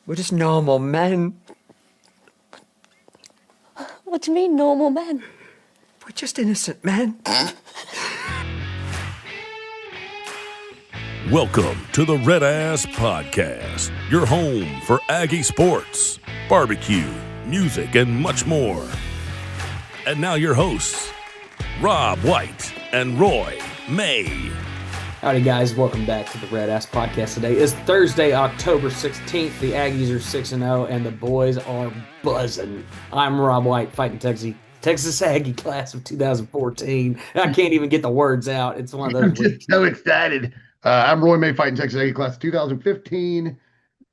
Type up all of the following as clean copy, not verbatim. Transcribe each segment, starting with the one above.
We're just normal men. What do you mean, normal men? We're just innocent men. Welcome to the RedAssPodcast, your home for Aggie sports, barbecue, music, and much more. And now your hosts, Rob White and Roy May. Howdy, guys. Welcome back to the RedAss Podcast. Today is Thursday, October 16th. The Aggies are 6-0, and the boys are buzzing. I'm Rob White, fighting Texas Aggie class of 2014. I can't even get the words out. It's one of those I'm just weeks. so excited. I'm Roy May, fighting Texas Aggie class of 2015.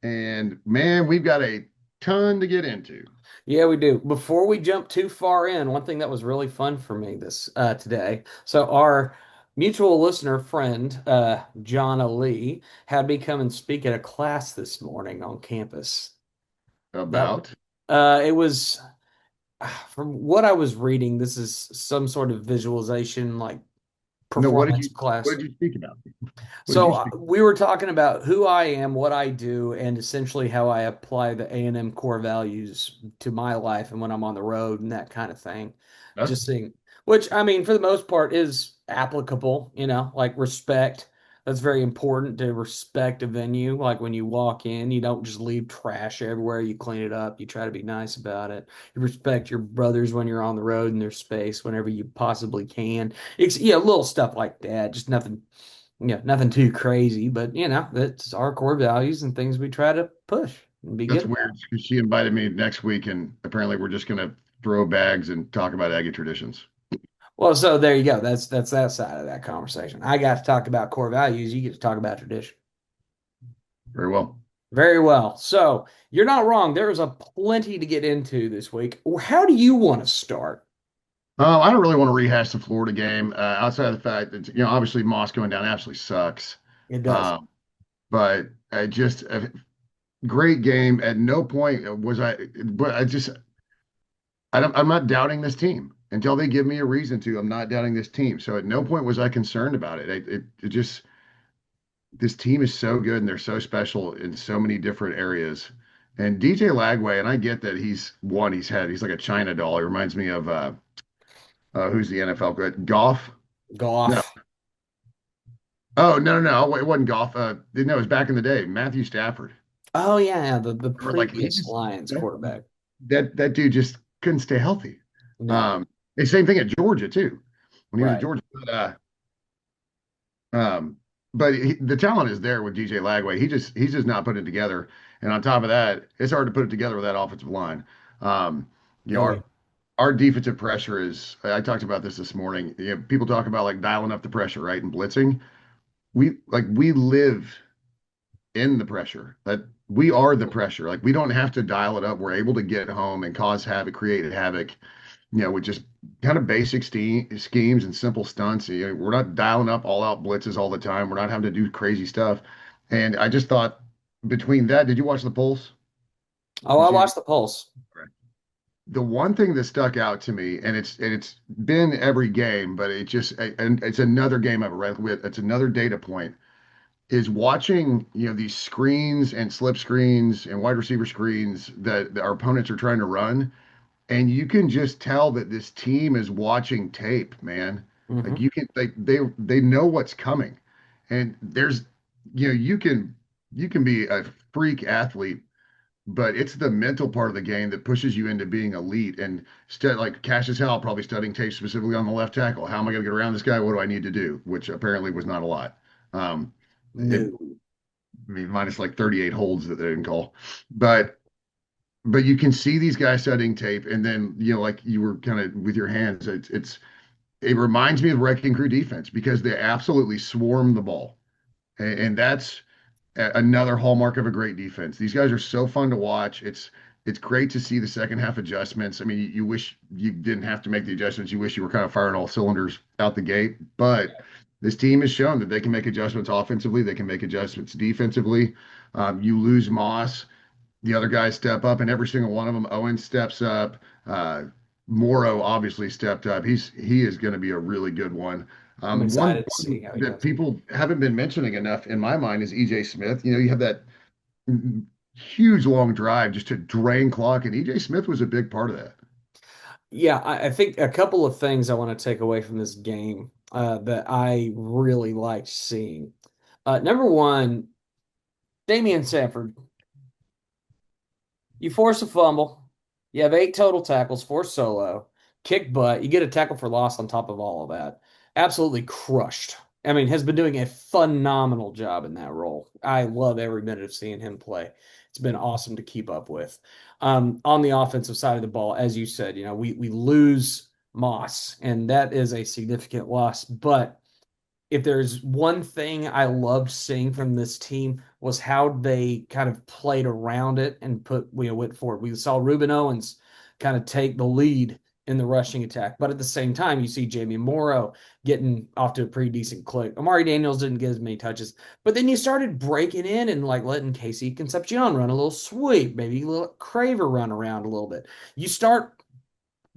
And man, we've got a ton to get into. Yeah, we do. Before we jump too far in, one thing that was really fun for me this today. So our mutual listener friend, John Lee, had me come and speak at a class this morning on campus. That About it was from what I was reading, this is some sort of visualization like no, performance what class. did you speak about? What did So you speak? we were talking about who I am, what I do, and essentially how I apply the A&M core values to my life and when I'm on the road and that kind of thing. That's Just seeing, which I mean, for the most part is applicable, like respect. That's very important to respect a venue. Like when you walk in, you don't just leave trash everywhere. You clean it up. You try to be nice about it. You respect your brothers when you're on the road in their space whenever you possibly can. It's, little stuff like that. Just nothing nothing too crazy, but that's our core values and things we try to push and be good that's about. weird because she invited me next week, and apparently we're just gonna throw bags and talk about Aggie traditions. Well, so there you go. That's that side of that conversation. I got to talk about core values. You get to talk about tradition. Very well. Very well. So you're not wrong. There is a plenty to get into this week. How do you want to start? I don't really want to rehash the Florida game outside of the fact that obviously Moss going down absolutely sucks. It does. Um, but just a great game. At no point was but I'm not doubting this team until they give me a reason to. I'm not doubting this team. So at no point was I concerned about it. It just this team is so good and they're so special in so many different areas. And DJ Lagway, and I get that he's like a China doll. He reminds me of who's the NFL good? Goff? No. Golf. Oh no. It wasn't Goff. No, it was back in the day. Matthew Stafford. Oh yeah, the Or like previous Lions quarterback. that dude just couldn't stay healthy. No, Um, the same thing at Georgia too. When he was at right. Georgia, um, but the talent is there with DJ Lagway. He's just not putting it together. And on top of that, it's hard to put it together with that offensive line. Um, you know, Oh yeah. our defensive pressure is. I talked about this morning. People talk about like dialing up the pressure, right, and blitzing. We live in the pressure. That we are the pressure. Like we don't have to dial it up. We're able to get home and cause havoc, create havoc, with just kind of basic schemes and simple stunts. We're not dialing up all out blitzes all the time. We're not having to do crazy stuff. And I just thought between that, did you watch the Pulse? Oh, Did I you? watched the Pulse. The one thing that stuck out to me, and it's been every game, but and it's another game I've read with. It's another data point is watching, these screens and slip screens and wide receiver screens that our opponents are trying to run. And you can just tell that this team is watching tape, man. Like Hmm. you can they know what's coming. And there's you can be a freak athlete, but it's the mental part of the game that pushes you into being elite. And like Cassius Howell probably studying tape specifically on the left tackle. How am I going to get around this guy? What do I need to do? Which apparently was not a lot. It No. I mean minus like 38 holds that they didn't call. But you can see these guys studying tape, and then like you were kind of with your hands. It reminds me of Wrecking Crew defense because they absolutely swarm the ball, and that's another hallmark of a great defense. These guys are so fun to watch. It's great to see the second half adjustments. I mean, you wish you didn't have to make the adjustments. You wish you were kind of firing all cylinders out the gate, but this team has shown that they can make adjustments offensively. They can make adjustments defensively. You lose Moss, the other guys step up, and every single one of them. Owen steps up. Morrow obviously stepped up. He is going to be a really good one. I'm excited to see One how he that does. people haven't been mentioning enough in my mind is EJ Smith. You have that huge long drive just to drain clock, and EJ Smith was a big part of that. Yeah, I think a couple of things I want to take away from this game that I really liked seeing. Number one, Damian Sanford. You force a fumble. You have 8 total tackles, 4 solo, kick butt. You get a tackle for loss on top of all of that. Absolutely crushed. I mean, has been doing a phenomenal job in that role. I love every minute of seeing him play. It's been awesome to keep up with. On the offensive side of the ball, as you said, we lose Moss, and that is a significant loss. But if there's one thing I loved seeing from this team was how they kind of played around it and went forward. We saw Ruben Owens kind of take the lead in the rushing attack, but at the same time, you see Jamie Morrow getting off to a pretty decent click. Amari Daniels didn't get as many touches, but then you started breaking in and like letting Casey Concepcion run a little sweep, maybe a little Craver run around a little bit. You start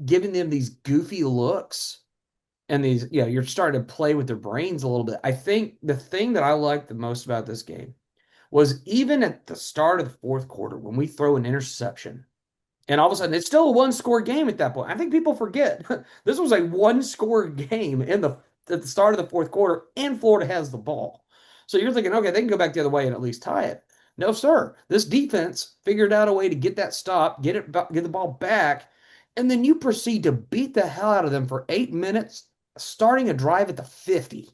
giving them these goofy looks and you're starting to play with their brains a little bit. I think the thing that I liked the most about this game was even at the start of the fourth quarter when we throw an interception, and all of a sudden it's still a one-score game at that point. I think people forget this was a one-score game at the start of the fourth quarter, and Florida has the ball. So you're thinking, okay, they can go back the other way and at least tie it. No, sir. This defense figured out a way to get that stop, get the ball back, and then you proceed to beat the hell out of them for 8 minutes, starting a drive at the 50,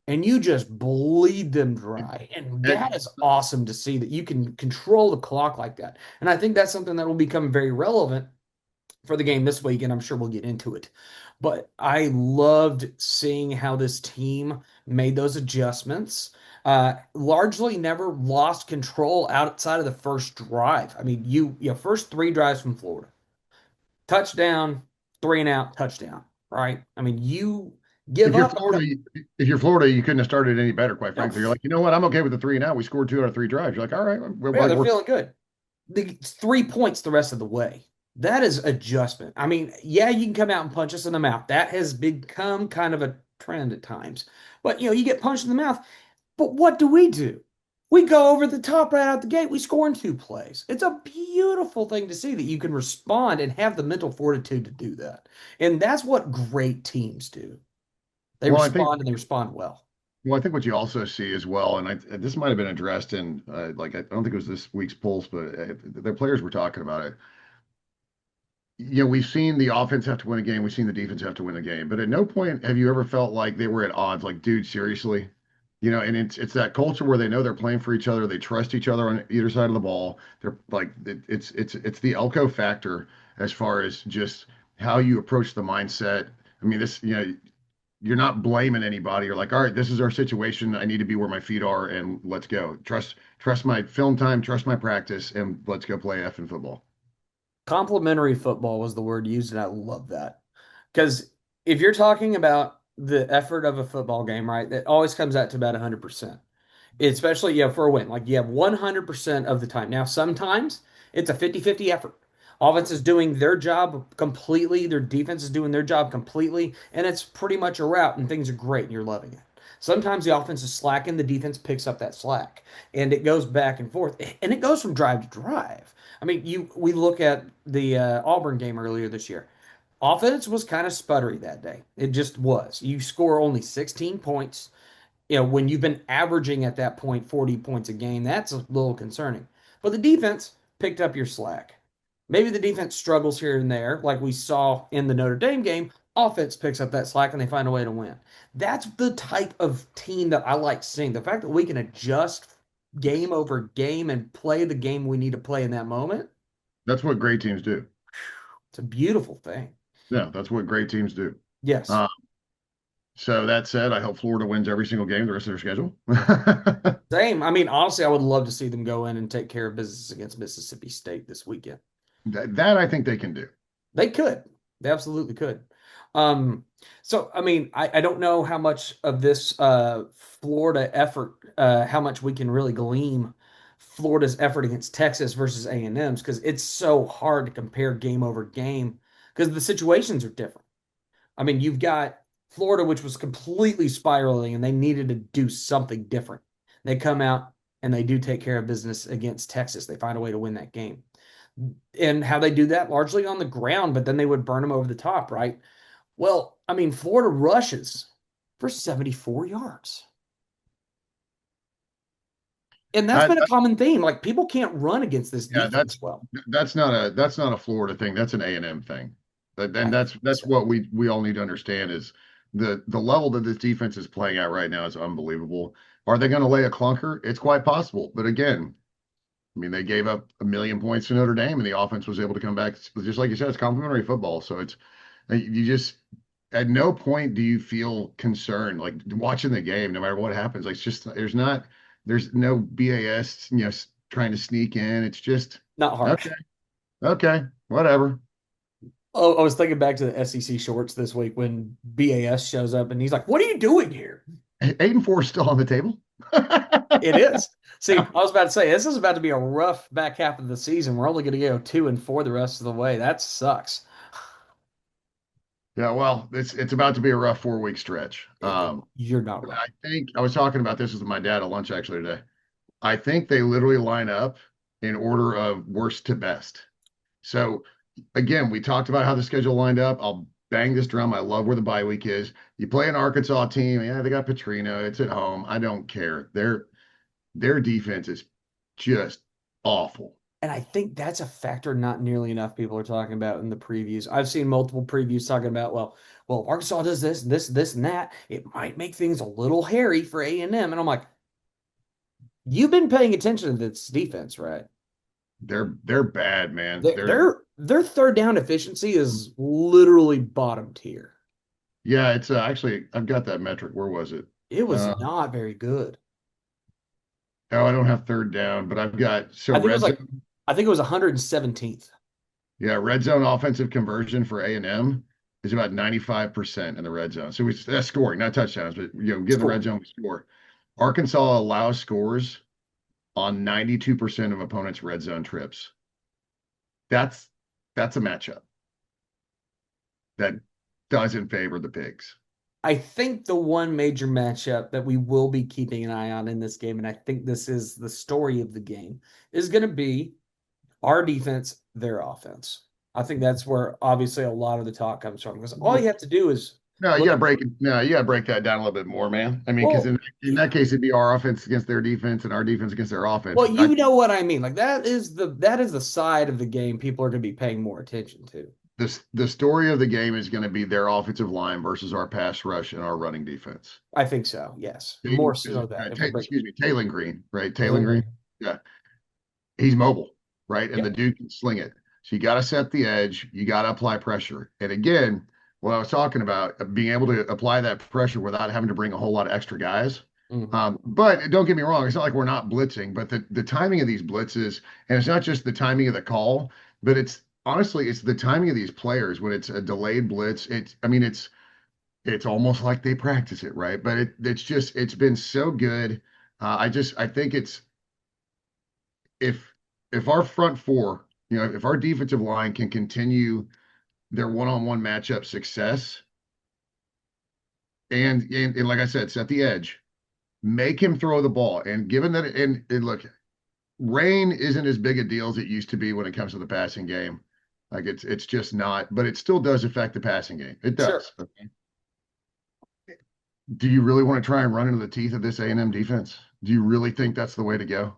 and you just bleed them dry. And that is awesome to see that you can control the clock like that. And I think that's something that will become very relevant for the game this week, and I'm sure we'll get into it. But I loved seeing how this team made those adjustments. Largely never lost control outside of the first drive. I mean, first 3 drives from Florida, touchdown, 3 and out, touchdown, right? I mean, you give If you're up. Florida, if you're Florida, you couldn't have started any better, quite No, frankly. You're like, you know what? I'm okay with the 3 and out. We scored 2 out of 3 drives. You're like, all right, yeah, like they're we're feeling good. The 3 points the rest of the way. That is adjustment. I mean, yeah, you can come out and punch us in the mouth. That has become kind of a trend at times. But you get punched in the mouth. But what do? We go over the top right out the gate. We score in 2 plays. It's a beautiful thing to see that you can respond and have the mental fortitude to do that. And that's what great teams do. They well. I think respond and they respond well. Well, I think what you also see as well, and this might have been addressed in like I don't think it was this week's Pulse, but the players were talking about it. We've seen the offense have to win a game, we've seen the defense have to win a game, but at no point have you ever felt like they were at odds. Like, dude, seriously, and it's that culture where they know they're playing for each other, they trust each other on either side of the ball. They're like it's the Elko factor as far as just how you approach the mindset. I mean, you're not blaming anybody. You're like, all right, this is our situation. I need to be where my feet are, and let's go. Trust my film time, trust my practice, and let's go play effing football. Complementary football was the word used, and I love that. Because if you're talking about the effort of a football game, right, it always comes out to about 100%. Especially, for a win. Like you have 100% of the time. Now, sometimes it's a 50-50 effort. Offense is doing their job completely, their defense is doing their job completely, and it's pretty much a route, and things are great, and you're loving it. Sometimes the offense is slacking, the defense picks up that slack, and it goes back and forth, and it goes from drive to drive. I mean, we look at the Auburn game earlier this year. Offense was kind of sputtery that day. It just was. You score only 16 points. When you've been averaging at that point 40 points a game, that's a little concerning. But the defense picked up your slack. Maybe the defense struggles here and there, like we saw in the Notre Dame game. Offense picks up that slack and they find a way to win. That's the type of team that I like seeing. The fact that we can adjust game over game and play the game we need to play in that moment, That's what great teams do. it's a beautiful thing. Yeah, that's what great teams do. Yes. Uh, so that said, I hope Florida wins every single game the rest of their schedule. Same. I mean, honestly, I would love to see them go in and take care of business against Mississippi State this weekend. That I think they can do. They could. They absolutely could. So, I mean, I don't know how much of this Florida effort, how much we can really glean Florida's effort against Texas versus A&M's, because it's so hard to compare game over game because the situations are different. I mean, you've got Florida, which was completely spiraling, and they needed to do something different. They come out, and they do take care of business against Texas. They find a way to win that game. And how they do that largely on the ground, but then they would burn them over the top, right? Well, I mean, Florida rushes for 74 yards. And that's I, been a common theme. Like people can't run against this yeah, defense well. that's not a Florida thing. That's an A&M thing. And I that's so. what we all need to understand is the level that this defense is playing at right now is unbelievable. Are they going to lay a clunker? It's quite possible. But again, I mean, they gave up 1,000,000 points to Notre Dame, and the offense was able to come back. Just like you said, it's complementary football. So it's you just at no point do you feel concerned like watching the game, no matter what happens. Like it's just there's no BAS, trying to sneak in. It's just Not hard. okay, okay, whatever. Oh, I was thinking back to the SEC shorts this week when BAS shows up and he's like, "What are you doing here?" 8-4 is still on the table. It is. See, I was about to say this is about to be a rough back half of the season. We're only going to go 2-4 the rest of the way. That sucks. Yeah, well, it's about to be a rough 4 week stretch. You're not wrong. I think I was talking about this with my dad at lunch actually today. I think they literally line up in order of worst to best. So again, we talked about how the schedule lined up. I'll bang this drum. I love where the bye week is. You play an Arkansas team. Yeah, they got Petrino. It's at home. I don't care. Their defense is just awful. And I think that's a factor not nearly enough people are talking about in the previews. I've seen multiple previews talking about, well, Arkansas does this, and that. It might make things a little hairy for A&M. And I'm like, you've been paying attention to this defense, right? They're bad, man. Their third down efficiency is literally bottom tier. Yeah, it's actually I've got that metric. Where was it? It was Uh, not very good. oh, I don't have third down, but I've got I think it was red like zone. I think it was 117th. Yeah, red zone offensive conversion for A&M is about 95% in the red zone. So that's scoring, not touchdowns, but get in the red zone, we score. Arkansas allows scores on 92% of opponents' red zone trips. That's a matchup that doesn't favor the Pigs. I think the one major matchup that we will be keeping an eye on in this game, and I think this is the story of the game, is going to be our defense, their offense. I think that's where obviously a lot of the talk comes from because all you have to do is No, you look got to at, break it. No, you got to break that down a little bit more, man. I mean, because well, in that case, it'd be our offense against their defense and our defense against their offense. well, you know what I mean. Like that is the side of the game people are going to be paying more attention to. The story of the game is going to be their offensive line versus our pass rush and our running defense. I think so. Yes, more so that if we break Excuse me, Taylor Green, right? Taylor Taylor Green. Green. Yeah, he's mobile, right? And the Yep. dude can sling it. So you got to set the edge. You got to apply pressure. And again, what I was talking about, being able to apply that pressure without having to bring a whole lot of extra guys. Mm-hmm. But don't get me wrong, it's not like we're not blitzing, but the timing of these blitzes, and it's not just the timing of the call, but it's honestly it's the timing of these players when it's a delayed blitz. It's almost like they practice it, right? But it's been so good. I think it's if our front four, if our defensive line can continue their one-on-one matchup success and like I said, set the edge, make him throw the ball. And given that, and look, rain isn't as big a deal as it used to be when it comes to the passing game. Like it's just not, but it still does affect the passing game. It does. Sure. Okay. Do you really want to try and run into the teeth of this A&M defense? Do you really think that's the way to go?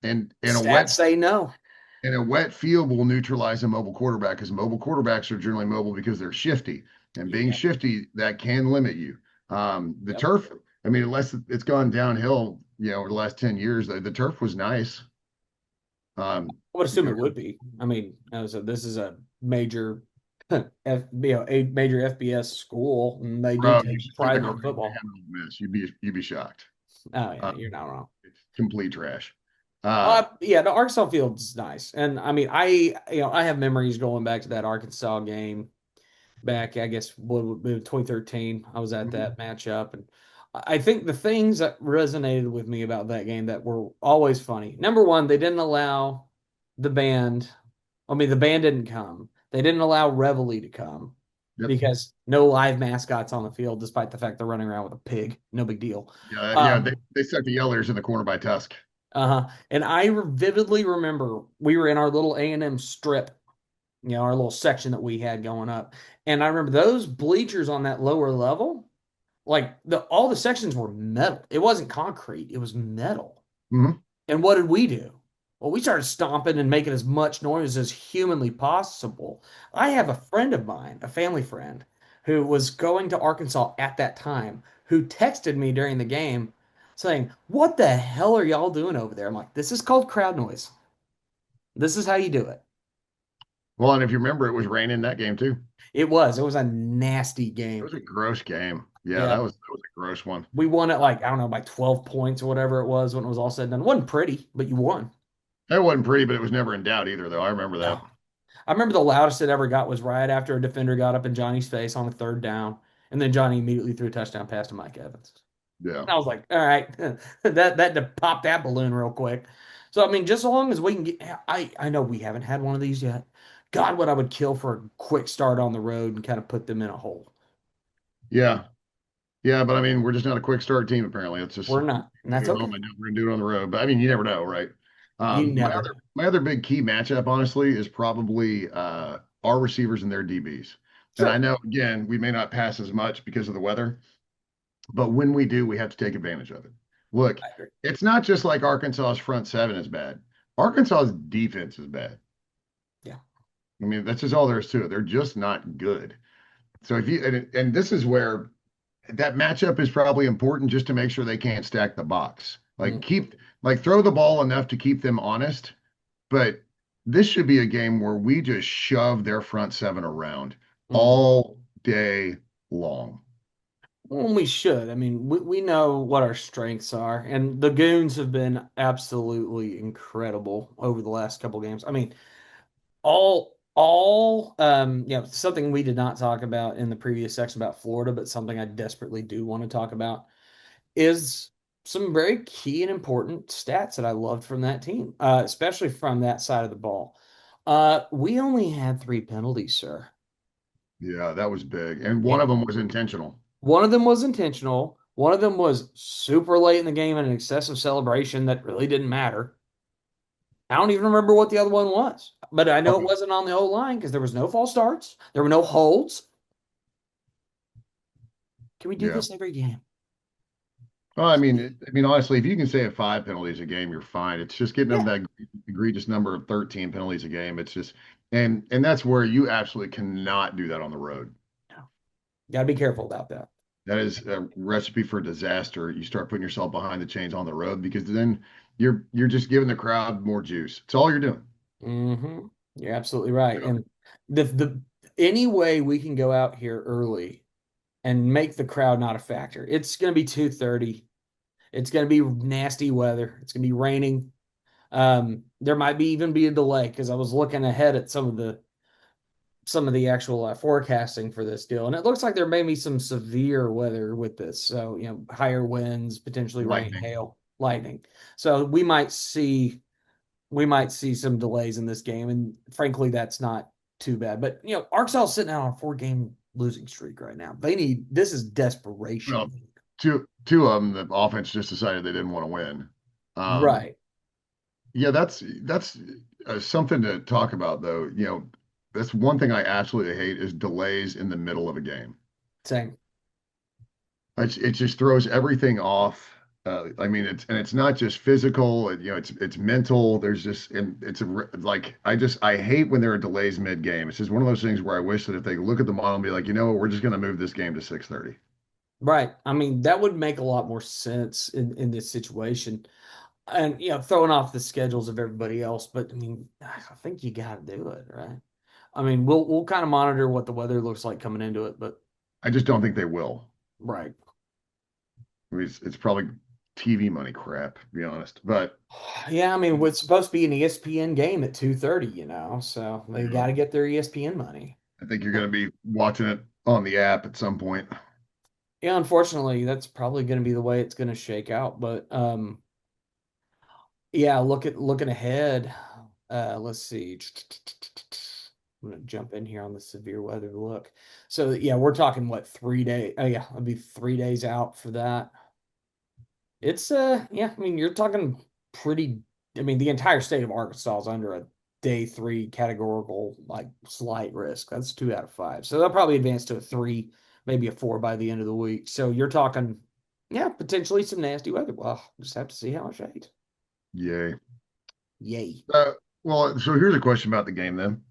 And Stats say no. a wet field will neutralize a mobile quarterback because mobile quarterbacks are generally mobile because they're shifty. And being shifty, that can limit you. The turf, I mean, unless it's gone downhill, over the last 10 years, the turf was nice. I would assume it would be. I mean, this is a major, a major FBS school, and they do take pride in their football. You'd be shocked. Oh yeah, you're not wrong. It's complete trash. Yeah, the Arkansas field's nice, and I mean, I have memories going back to that Arkansas game back, I guess, 2013. I was at that matchup, and I think the things that resonated with me about that game that were always funny. Number one, they didn't allow the band. I mean, the band didn't come. They didn't allow Reveille to come. Yep. because no live mascots on the field, despite the fact they're running around with a pig. No big deal. Yeah, yeah. They Um, they stuck the yellers in the corner by Tusk. and I vividly remember we were in our little A&M strip, our little section that we had going up. And I remember those bleachers on that lower level, like all the sections were metal. It wasn't concrete, it was metal. Hmm. And what did we do? Well, we started stomping and making as much noise as humanly possible. I have a friend of mine, a family friend, who was going to Arkansas at that time, who texted me during the game saying, "What the hell are y'all doing over there?" I'm like, "This is called crowd noise. This is how you do it." Well, and if you remember, it was raining that game too. It was a nasty It game. was a gross game. Yeah, Yeah, that was a gross one. we won it like, I don't know, by 12 points or whatever it was when it was all said and done. It wasn't pretty, but you won. That wasn't pretty, but it was never in doubt either, though. I remember that. No. I remember the loudest it ever got was right after a defender got up in Johnny's face on a third down, and then Johnny immediately threw a touchdown pass to Mike Evans. Yeah. And I was like, all right, that popped that balloon real quick. So I mean, just as long as we can get, I know we haven't had one of these yet. God, what I would kill for a quick start on the road and kind of put them in a hole. Yeah. Yeah, but I mean, we're just not a quick start team, apparently. It's just We're not, and do that's it at home okay. and we're gonna do it on the road. But I mean, you never know, right? You My never other know. my other big key matchup, honestly, is probably our receivers and their DBs. And I Sure, know again, we may not pass as much because of the weather, but when we do, we have to take advantage of it. Look, I agree. it's not just like Arkansas's front seven is bad. Arkansas's defense is bad. Yeah. I mean, that's just all there is to it. They're just not good. So if you and this is where that matchup is probably important just to make sure they can't stack the box. Like Mm, keep like throw the ball enough to keep them honest, but this should be a game where we just shove their front seven around mhm. all day long. Well, we should. I mean, we know what our strengths are, and the Goons have been absolutely incredible over the last couple games. I mean, something we did not talk about in the previous section about Florida, but something I desperately do want to talk about is some very key and important stats that I loved from that team, especially from that side of the ball. We only had 3 penalties, sir. Yeah, that was big. And one And of them was intentional. one of them was intentional. One of them was super late in the game in an excessive celebration that really didn't matter. I don't even remember what the other one was, but I know it Oh, wasn't on the O line because there was no false starts. There were no holds. Can we do yeah. this every game? Well, I mean, honestly, if you can save 5 penalties a game, you're fine. It's just getting them Yeah, that egregious number of 13 penalties a game. It's just, and that's where you absolutely cannot do that on the road. no. Got to be careful about that. That is a recipe for disaster. You start putting yourself behind the chains on the road because then you're just giving the crowd more juice. It's all you're doing. You're absolutely right. So, And the any way we can go out here early and make the crowd not a factor. It's going to be 2:30. It's going to be nasty weather. It's going to be raining. There might be even be a delay because I was looking ahead at some of the actual forecasting for this deal, and it looks like there may be some severe weather with this. So higher winds, potentially rain, lightning. hail, lightning. So we might see some delays in this game, and frankly, that's not too bad. But Arkansas is sitting out on a 4-game losing streak right now. This is Well, desperation. two of them, the offense just decided they didn't want to win. Um, Right. yeah, that's something to talk about, though. That's one thing I absolutely hate is delays in the middle of a game. Same. It just throws everything off. I mean, it's not just physical. It's mental. There's just and it's like I hate when there are delays mid game. It's just one of those things where I wish that if they look at the model and be like, we're just going to move this game to 6:30. Right. I mean, that would make a lot more sense in this situation. And throwing off the schedules of everybody else, but I mean, I think you got to do it, right? I mean, we'll kind of monitor what the weather looks like coming into it, but I just don't think they will. right. I mean, it's probably TV money crap, to be honest. But Yeah, I mean, it's supposed to be an ESPN game at 2:30, so they you got know, to get their ESPN money. I think you're going to be watching it on the app at some point. Yeah, unfortunately, that's probably going to be the way it's going to shake out. But yeah, looking ahead, let's see. I'm going to jump in here on the severe weather look. So yeah, we're talking what, 3 days? Oh yeah, it'll be 3 days out for that. It's yeah, I mean you're talking pretty. I mean the entire state of Arkansas is under a day 3 categorical like slight risk. That's 2 out of 5. So they'll probably advance to a 3, maybe a 4 by the end of the week. So you're talking, yeah, potentially some nasty weather. Well, just have to see how it shades. Yay. Yay. Well, so here's a question about the game then.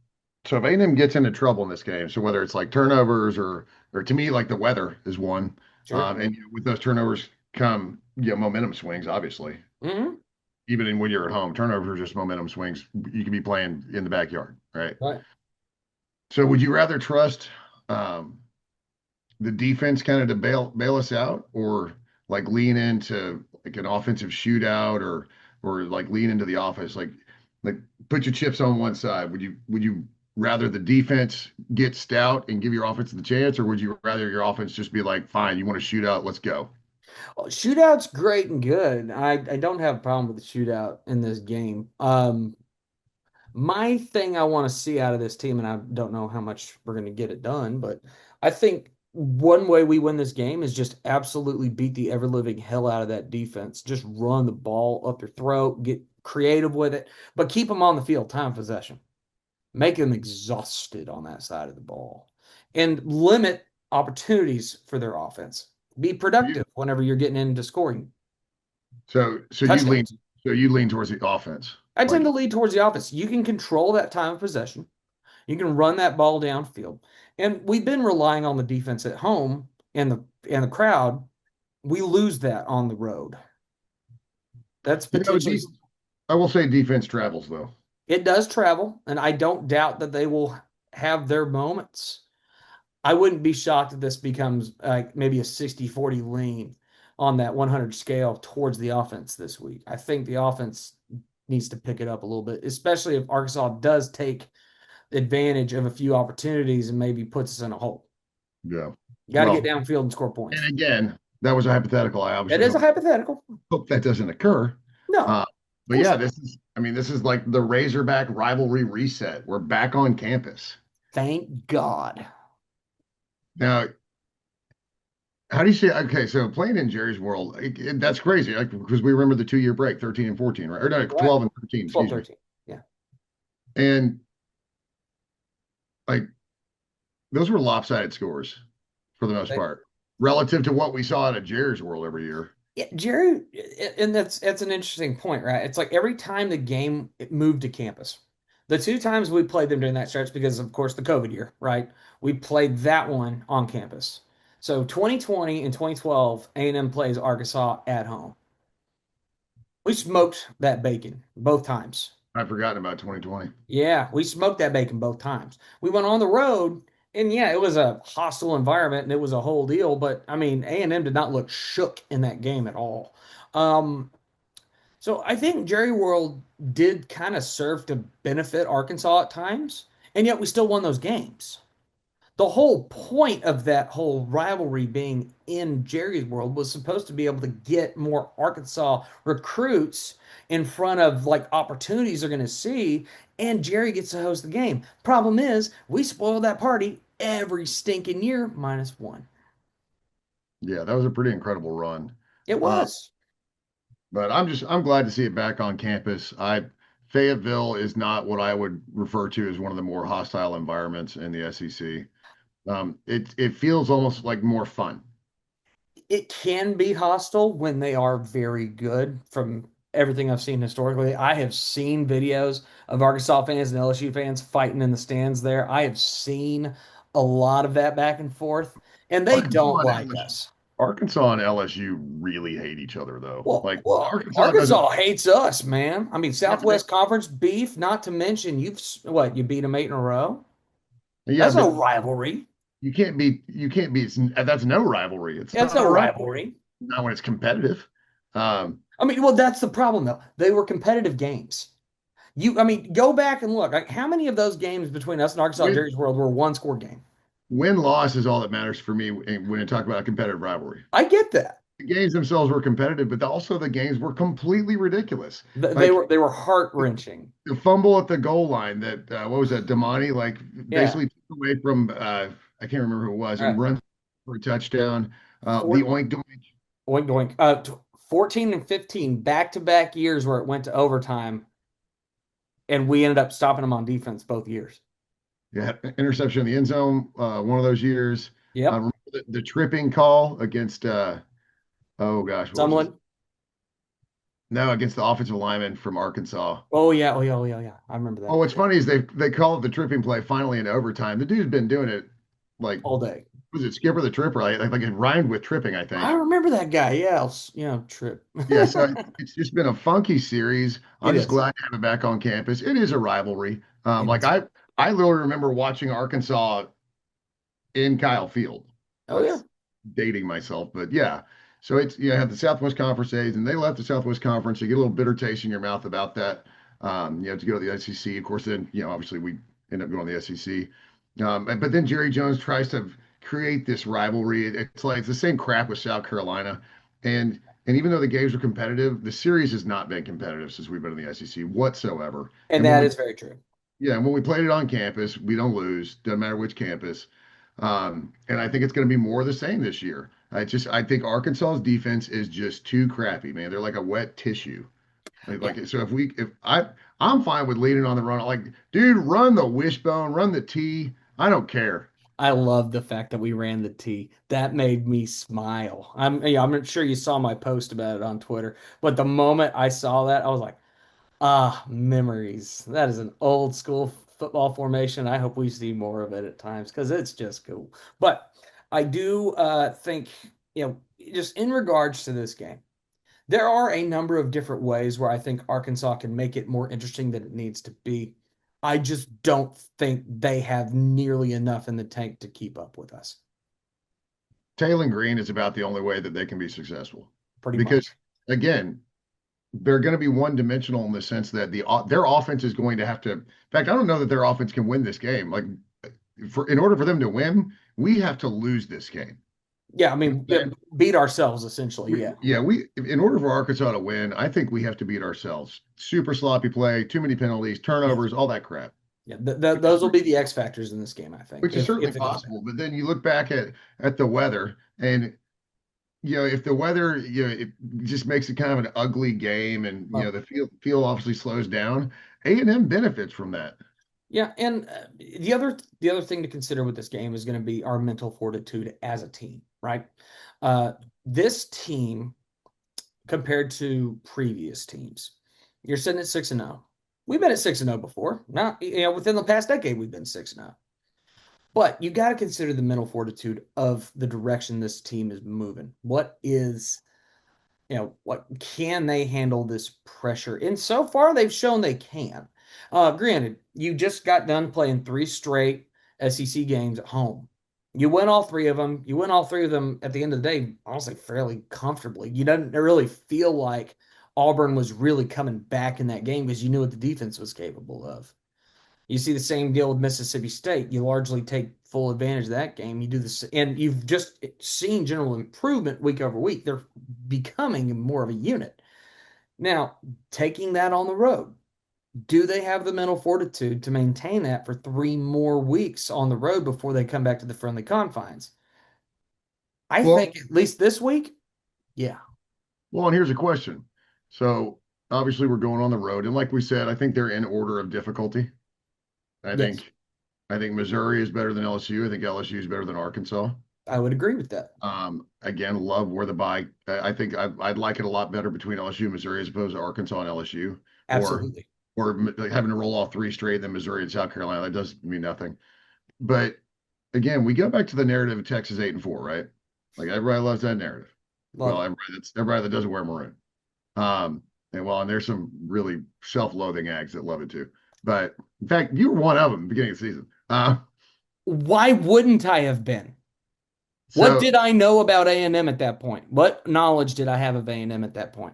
So if A&M gets into trouble in this game, so whether it's like turnovers or to me like the weather is one, Sure. and with those turnovers come momentum swings, obviously. Mm-hmm. Even when you're at home, turnovers are just momentum swings. You could be playing in the backyard, right? Right. So would you rather trust um, the defense kind of to bail us out, or like lean into like an offensive shootout, or like lean into the offense, like put your chips on one side? Would you rather the defense get stout and give your offense the chance, or would you rather your offense just be like, fine, you want to shoot out, let's go? Well, shootout's great and good. I don't have a problem with the shootout in this game. My thing I want to see out of this team, and I don't know how much we're going to get it done, but I think one way we win this game is just absolutely beat the ever living hell out of that defense. Just run the ball up their throat, get creative with it, but keep them on the field, time of possession. Make them exhausted on that side of the ball and limit opportunities for their offense. Be productive whenever you're getting into scoring So you lean touchdowns. so you lean towards the offense. I tend Like to lead towards the offense. You can control that time of possession. You can run that ball downfield. And we've been relying on the defense at home and the crowd. We lose that on the road. That's potentially I will say defense travels though. it does travel, and I don't doubt that they will have their moments. I wouldn't be shocked if this becomes like maybe a 60-40 lean on that 100 scale towards the offense this week. I think the offense needs to pick it up a little bit, especially if Arkansas does take advantage of a few opportunities and maybe puts us in a hole. Yeah. You got to get Well, downfield and score points. and again, that was a hypothetical. I It obviously is a hypothetical. hope that doesn't occur. No, Uh, but yeah, this is like the Razorback rivalry reset. We're back on campus. thank God. Now, how do you say, okay, so playing in Jerry's world, that's crazy, like, because we remember the 2 year break, 13 and 14, right? Or no, Right. 12 and 13, 12, excuse me. 13. Yeah. And like those were lopsided scores for the most part, relative to what we saw out of Jerry's world every year. Yeah, Jerry, and that's an interesting point, right? It's like every time the game moved to campus, the 2 times we played them during that stretch, because of course the COVID year, right? We played that one on campus. So 2020 and 2012, A&M plays Arkansas at home. We smoked that bacon both times. I've forgotten about 2020. Yeah, we smoked that bacon both times. We went on the road, and yeah, it was a hostile environment and it was a whole deal. But I mean, A&M did not look shook in that game at all. Um, so I think Jerry World did kind of serve to benefit Arkansas at times, and yet we still won those games. The whole point of that whole rivalry being in Jerry's World was supposed to be able to get more Arkansas recruits in front of like opportunities they're going to see, and Jerry gets to host the game. Problem is, we spoil that party every stinking year, -1. Yeah, that was a pretty incredible run. It Uh, was. but I'm glad to see it back on campus. Fayetteville is not what I would refer to as one of the more hostile environments in the SEC. It feels almost like more fun. It can be hostile when they are very good from everything I've seen historically. I have seen videos of Arkansas fans and LSU fans fighting in the stands there. I have seen a lot of that back and forth, and they Arkansas don't and like LSU, us. Arkansas and LSU really hate each other, though. Well, Like well, Arkansas doesn't. Arkansas hates us, man. I mean, Southwest Conference beef, not to mention you beat them 8 in a row? Yeah, That's but no rivalry. you can't be. That's no rivalry. It's That's not no a rivalry. rivalry. Not when it's competitive. Um, I mean, well, that's the problem, though. They were competitive games. I mean, go back and look. Like, how many of those games between us and Arkansas and win Jerry's World were one-score game? win loss is all that matters for me when you talk about a competitive rivalry. I get that. the games themselves were competitive, but also the games were completely ridiculous. They Like were heart wrenching. the fumble at the goal line that what was that? Damani like Yeah. basically took away from I can't remember who it was All and right. runs for a touchdown. The Four, oink doink. oink doink. 14 and 15 back-to-back years where it went to overtime, and we ended up stopping them on defense both years. Yeah, interception in the end zone. One of those years. Yep. Remember the tripping call against oh gosh, what was his? Someone. No, against the offensive lineman from Arkansas. Oh yeah. Oh yeah. Oh yeah. Yeah. I remember Oh, that. what's Yeah. funny is they call it the tripping play finally in overtime. The dude's been doing it like All day. was it Skipper the Tripper? Like it rhymed with tripping, I I think. remember that guy. Yeah. Trip. Yeah, so it's just been a funky series. I'm It just is. glad to have it back on campus. It is a rivalry. It Like is. I literally remember watching Arkansas in Kyle Field. Oh yeah. That's dating myself, but yeah. So it's you have the Southwest Conference days, and they left the Southwest Conference. You get a little bitter taste in your mouth about that. You have to go to the SEC. Of course, then obviously we end up going to the SEC. But then Jerry Jones tries to create this rivalry. It's like it's the same crap with South Carolina, and even though the games are competitive, the series has not been competitive since we've been in the SEC whatsoever. And And when that we is very true. yeah, and when we played it on campus, we don't lose. Doesn't matter which campus. And I think it's going to be more of the same this year. I think Arkansas's defense is just too crappy, man. They're like a wet tissue. Yeah. So if I'm fine with leading on the run. Like, dude, run the wishbone, run the T. I don't care. I love the fact that we ran the T. That made me smile. I'm not sure you saw my post about it on Twitter, but the moment I saw that, I was like, ah, memories. That is an old school football formation. I hope we see more of it at times because it's just cool. But I do think, just in regards to this game, there are a number of different ways where I think Arkansas can make it more interesting than it needs to be. I just don't think they have nearly enough in the tank to keep up with us, Taylor Green is about the only way that they can be successful pretty because much. again, they're going to be one dimensional in the sense that their offense is going to have to. In fact, I don't know that their offense can win this game. Like in order for them to win, we have to lose this game. Yeah, I mean, beat ourselves essentially. Yeah. Yeah, we in order for Arkansas to win, I think we have to beat ourselves. Super sloppy play, too many penalties, Yes. turnovers, all that crap. Yeah. Those will be the X factors in this game, I think, Which is certainly if it goes bad. possible. But then you look back at the weather, and if the weather, it just makes it kind of an ugly game, and Well, the field obviously slows down. A&M benefits from that. yeah, and the other thing to consider with this game is going to be our mental fortitude as a team, right? This team compared to previous teams, you're sitting at 6-0. We've been at 6-0 before. Now, within the past decade, we've been 6-0. But you got to consider the mental fortitude of the direction this team is moving. What can they handle this pressure? And so far, they've shown they can. Granted, you just got done playing 3 straight SEC games at home. You win all 3 of them. You win all 3 of them at the end of the day, honestly, fairly comfortably. You didn't really feel like Auburn was really coming back in that game because you knew what the defense was capable of. You see the same deal with Mississippi State. You largely take full advantage of that game. You do this, and you've just seen general improvement week over week. They're becoming more of a unit. Now, taking that on the road, do they have the mental fortitude to maintain that for 3 more weeks on the road before they come back to the friendly confines? I Well, think at least this week, yeah. well, and here's a question. So obviously we're going on the road, and like we said, I think they're in order of difficulty. I Yes, think I think Missouri is better than LSU. I think LSU is better than Arkansas. I would agree with that. Again, love where the bye. I think I'd like it a lot better between LSU and Missouri as opposed to Arkansas and LSU, or Absolutely. having to roll off 3 straight, then Missouri and South Carolina. That does mean nothing. But again, we go back to the narrative of Texas 8-4, right? Like everybody loves that narrative. Love Well, it. everybody that doesn't wear maroon. And there's some really self-loathing ags that love it too. But in fact, you were one of them at the beginning of the season. Why wouldn't I have been? What So did I know about A&M at that point? What knowledge did I have of A&M at that point?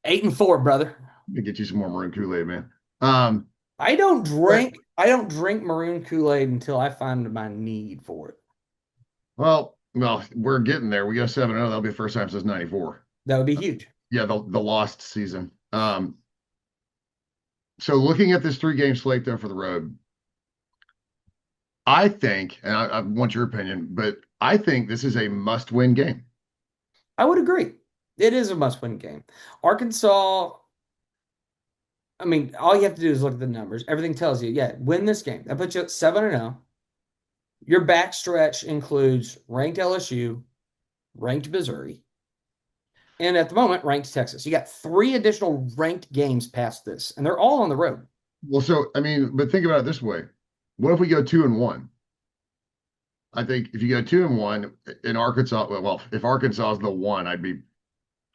8-4, brother. let me get you some more maroon Kool-Aid, man. Um, I don't but drink. I don't drink maroon Kool-Aid until I find my need for it. well, Well, we're getting there. We go 7-0. That'll be the first time since '94. That would be huge. Yeah, the lost season. So looking at this 3-game slate though for the road, I think, and I want your opinion, but I think this is a must-win game. I would agree. It is a must-win game. Arkansas, I mean, all you have to do is look at the numbers. Everything tells you, yeah, win this game. That puts you at 7-0. Your backstretch includes ranked LSU, ranked Missouri, and at the moment, ranked Texas. You got 3 additional ranked games past this, and they're all on the road. Well, so I mean, but think about it this way: what if we go 2-1? I think if you go 2-1 in Arkansas, well, if Arkansas is the one, I'd be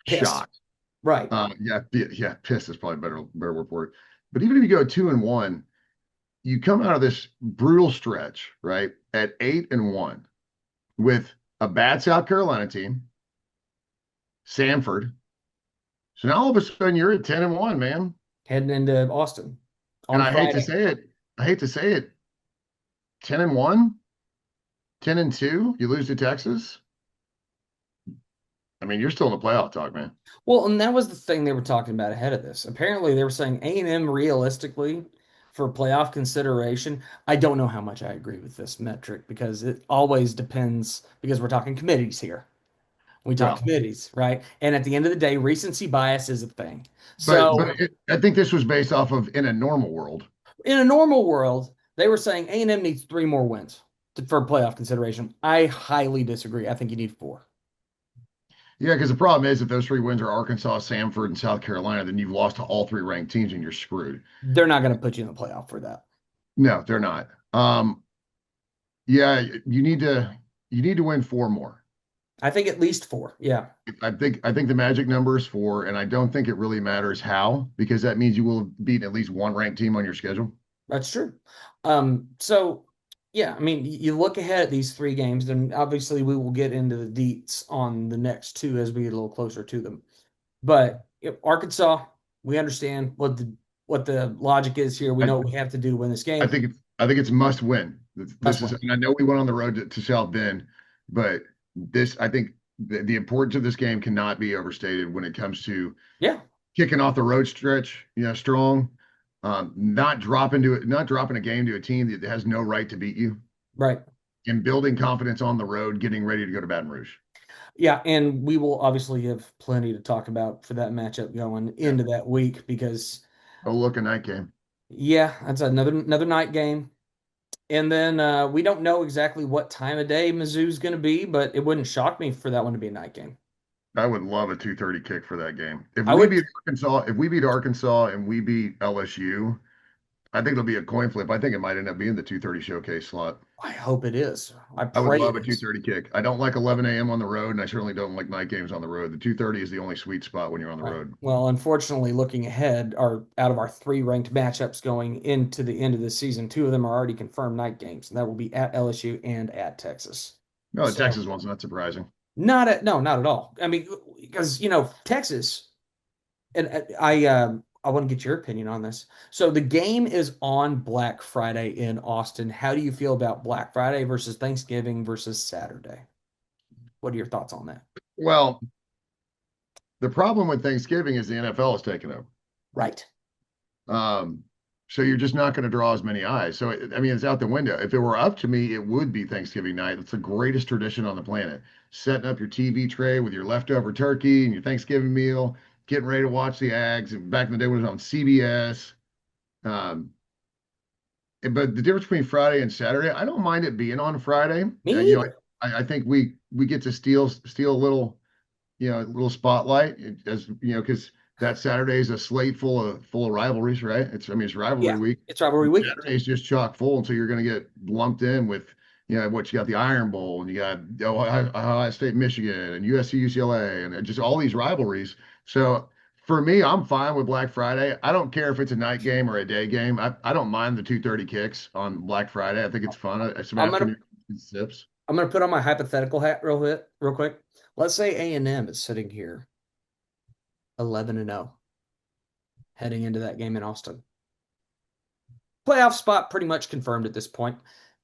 Pissed. shocked. Right. Yeah, pissed is probably better word for it. But even if you go 2-1, you come out of this brutal stretch, right, at 8-1 with a bad South Carolina team, Samford. So now all of a sudden you're at 10-1, man. Heading into Austin And on I hate to Friday. say it, 10-1, 10-2, you lose to Texas. I mean, you're still in the playoff talk, man. Well, and that was the thing they were talking about ahead of this. Apparently, they were saying A&M realistically for playoff consideration. I don't know how much I agree with this metric because it always depends because we're talking committees here. We talk Well, committees, right? And at the end of the day, recency bias is a thing. but So I think this was based off of in a normal world. in a normal world, they were saying A&M needs 3 more wins for playoff consideration. I highly disagree. I think you need 4. Yeah, because the problem is if those 3 wins are Arkansas, Samford, and South Carolina, then you've lost to all 3 ranked teams and you're screwed. They're not going to put you in the playoff for that. No, they're not. Yeah, you need to win 4 more. I think at least 4. Yeah. I think the magic number is 4, and I don't think it really matters how, because that means you will have beaten at least one ranked team on your schedule. That's true. So yeah, I mean, you look ahead at these 3 games, then obviously we will get into the deets on the next 2 as we get a little closer to them. But Arkansas, we understand what the logic is here. We know what we have to do to win this game. I think it's must win. This Must is, win. and I know we went on the road to South Bend, but I think the importance of this game cannot be overstated when it comes to Yeah, kicking off the road stretch, strong, not dropping a game to a team that has no right to beat you, right. and building confidence on the road, getting ready to go to Baton Rouge. Yeah, and we will obviously have plenty to talk about for that matchup going Yeah. into that week because Oh, look, a night game. yeah, that's another night game. And then we don't know exactly what time of day Mizzou's going to be, but it wouldn't shock me for that one to be a night game. I would love a 2:30 kick for that game. If I we would. beat Arkansas and we beat LSU, I think it'll be a coin flip. I think it might end up being the 2:30 showcase slot. I hope it is. I I would pray love a it is. 2:30 kick. I don't like 11 a.m. on the road, and I certainly don't like night games on the road. The 2:30 is the only sweet spot when you're on the Right. road. Well, unfortunately, looking ahead, out of our 3 ranked matchups going into the end of the season, 2 of them are already confirmed night games, and that will be at LSU and at Texas. No, the So Texas one's not surprising. not at all. I mean, because Texas, and I want to get your opinion on this. So the game is on Black Friday in Austin. How do you feel about Black Friday versus Thanksgiving versus Saturday? What are your thoughts on that? Well, the problem with Thanksgiving is the NFL is taking over. Right. Um, so you're just not going to draw as many eyes. So I mean, it's out the window. If it were up to me, it would be Thanksgiving night. It's the greatest tradition on the planet. Setting up your TV tray with your leftover turkey and your Thanksgiving meal, getting ready to watch the Ags. And back in the day when it was on CBS. Um, but the difference between Friday and Saturday, I don't mind it being on Friday. Me either. I think we get to steal a little, a little spotlight as because that Saturday is a slate full of rivalries, right? It's rivalry Yeah, week. it's rivalry week. Saturday is just chock full, and so you're going to get lumped in with what you got, the Iron Bowl, and you got Ohio State, Michigan, and USC, UCLA, and just all these rivalries. So for me, I'm fine with Black Friday. I don't care if it's a night game or a day game. I don't mind the 2:30 kicks on Black Friday. I think it's fun. Some I'm gonna afternoon sips. I'm gonna put on my hypothetical hat real quick. Let's say A&M is sitting here 11-0 heading into that game in Austin. Playoff spot pretty much confirmed at this point.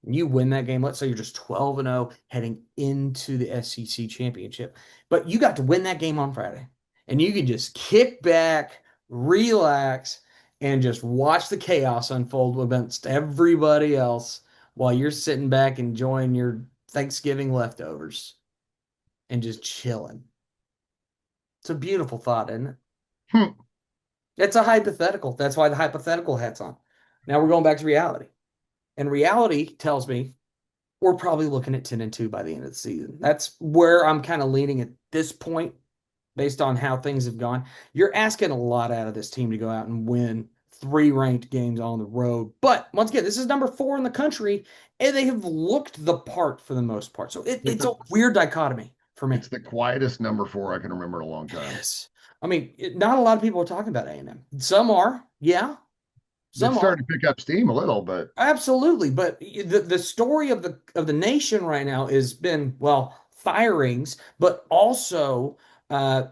You win that game. Let's say you're just 12-0 heading into the SEC championship, but you got to win that game on Friday, and you can just kick back, relax, and just watch the chaos unfold against everybody else while you're sitting back enjoying your Thanksgiving leftovers and just chilling. It's a beautiful thought, isn't it? Hmm. It's a hypothetical. That's why the hypothetical hat's on. Now we're going back to reality. And reality tells me we're probably looking at 10-2 by the end of the season. That's where I'm kind of leaning at this point based on how things have gone. You're asking a lot out of this team to go out and win 3 ranked games on the road. But once again, this is number 4 in the country, and they have looked the part for the most part. So it's a weird dichotomy for me. It's the quietest number 4 I can remember in a long time. Yes. I mean, not a lot of people are talking about A&M. Some are, yeah. It's Some are. starting to pick up steam a little, but Absolutely, but the story of the nation right now has been, well, firings, but also uh,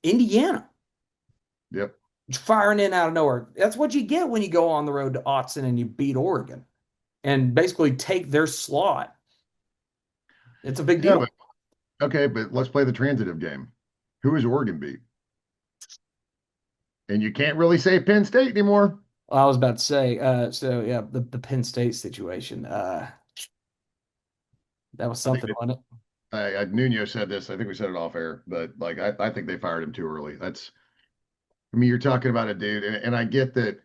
Indiana yep. firing in out of nowhere. That's what you get when you go on the road to Autzen and you beat Oregon and basically take their slot. It's a big Yeah, deal. but okay, but let's play the transitive game. Who is Oregon beat? And you can't really say Penn State anymore. I was about to say, so yeah, the Penn State situation. That was I think something, wasn't it? Nuno said this. I think we said it off air, but like I think they fired him too early. I mean, you're talking about a dude, and I get that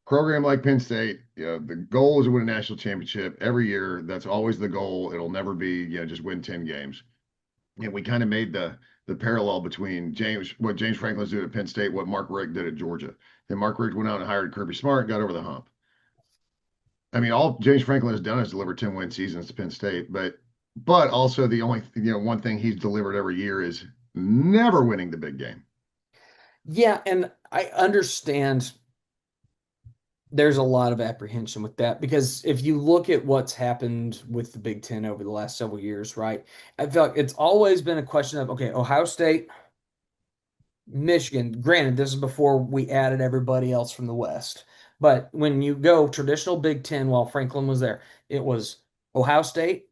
program like Penn State, the goal is to win a national championship every year. That's always the goal. It'll never be, just win 10 games. And we kind of made the parallel between what James Franklin's doing at Penn State, what Mark Richt did at Georgia. And Mark Richt went out and hired Kirby Smart and got over the hump. I mean, all James Franklin has done is deliver 10-win seasons to Penn State, but also the only one thing he's delivered every year is never winning the big game. Yeah, and I understand there's a lot of apprehension with that because if you look at what's happened with the Big Ten over the last several years, right? I feel like it's always been a question of, okay, Ohio State, Michigan. Granted, this is before we added everybody else from the West. But when you go traditional Big Ten while Franklin was there, it was Ohio State,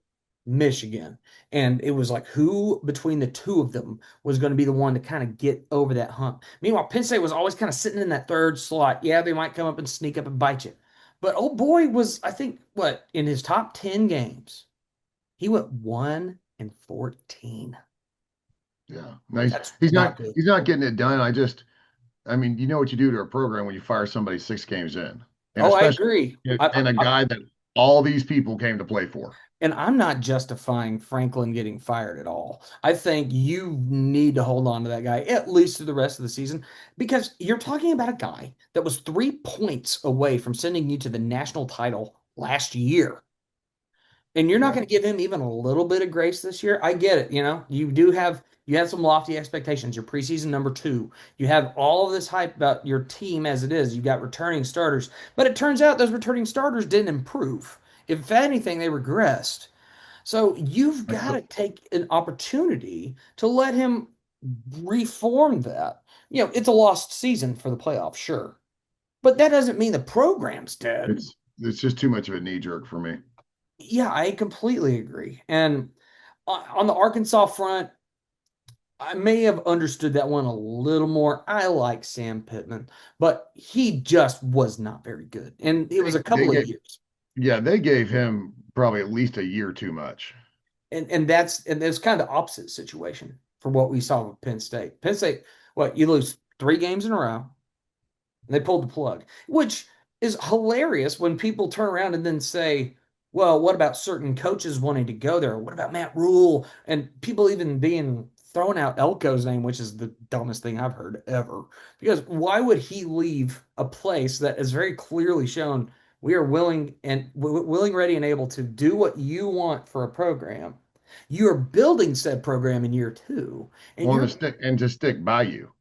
Michigan. And it was like who between the two of them was going to be the one to kind of get over that hump. Meanwhile, Penn State was always kind of sitting in that third slot. Yeah, they might come up and sneak up and bite you. But oh boy, was I think what in his top 10 games, he went 1-14. Yeah, nice. That's He's not not good. he's not getting it done. I mean, you know what you do to a program when you fire somebody 6 games in, and Oh, I especially agree. and a guy that all these people came to play for. And I'm not justifying Franklin getting fired at all. I think you need to hold on to that guy at least through the rest of the season because you're talking about a guy that was 3 points away from sending you to the national title last year. And you're not Yeah. going to give him even a little bit of grace this year. I get it. You have some lofty expectations. Your preseason number 2. You have all of this hype about your team as it is. You got returning starters, but it turns out those returning starters didn't improve. If anything, they regressed. So you've Like got the to take an opportunity to let him reform that. It's a lost season for the playoffs, sure, but that doesn't mean the program's dead. it's just too much of a knee jerk for me. Yeah, I completely agree. And on the Arkansas front, I may have understood that one a little more. I like Sam Pittman, but he just was not very good. And it was a They couple of gave years. Yeah, they gave him probably at least a year too much. And that's kind of the opposite situation for what we saw with Penn State. Penn State, what, you lose 3 games in a row, and they pulled the plug, which is hilarious when people turn around and then say, well, what about certain coaches wanting to go there? What about Matt Rule? And people even being throwing out Elko's name, which is the dumbest thing I've heard ever. Because why would he leave a place that is very clearly shown we are willing, ready, and able to do what you want for a program? You are building said program in year 2, and Well, you're to stick by you.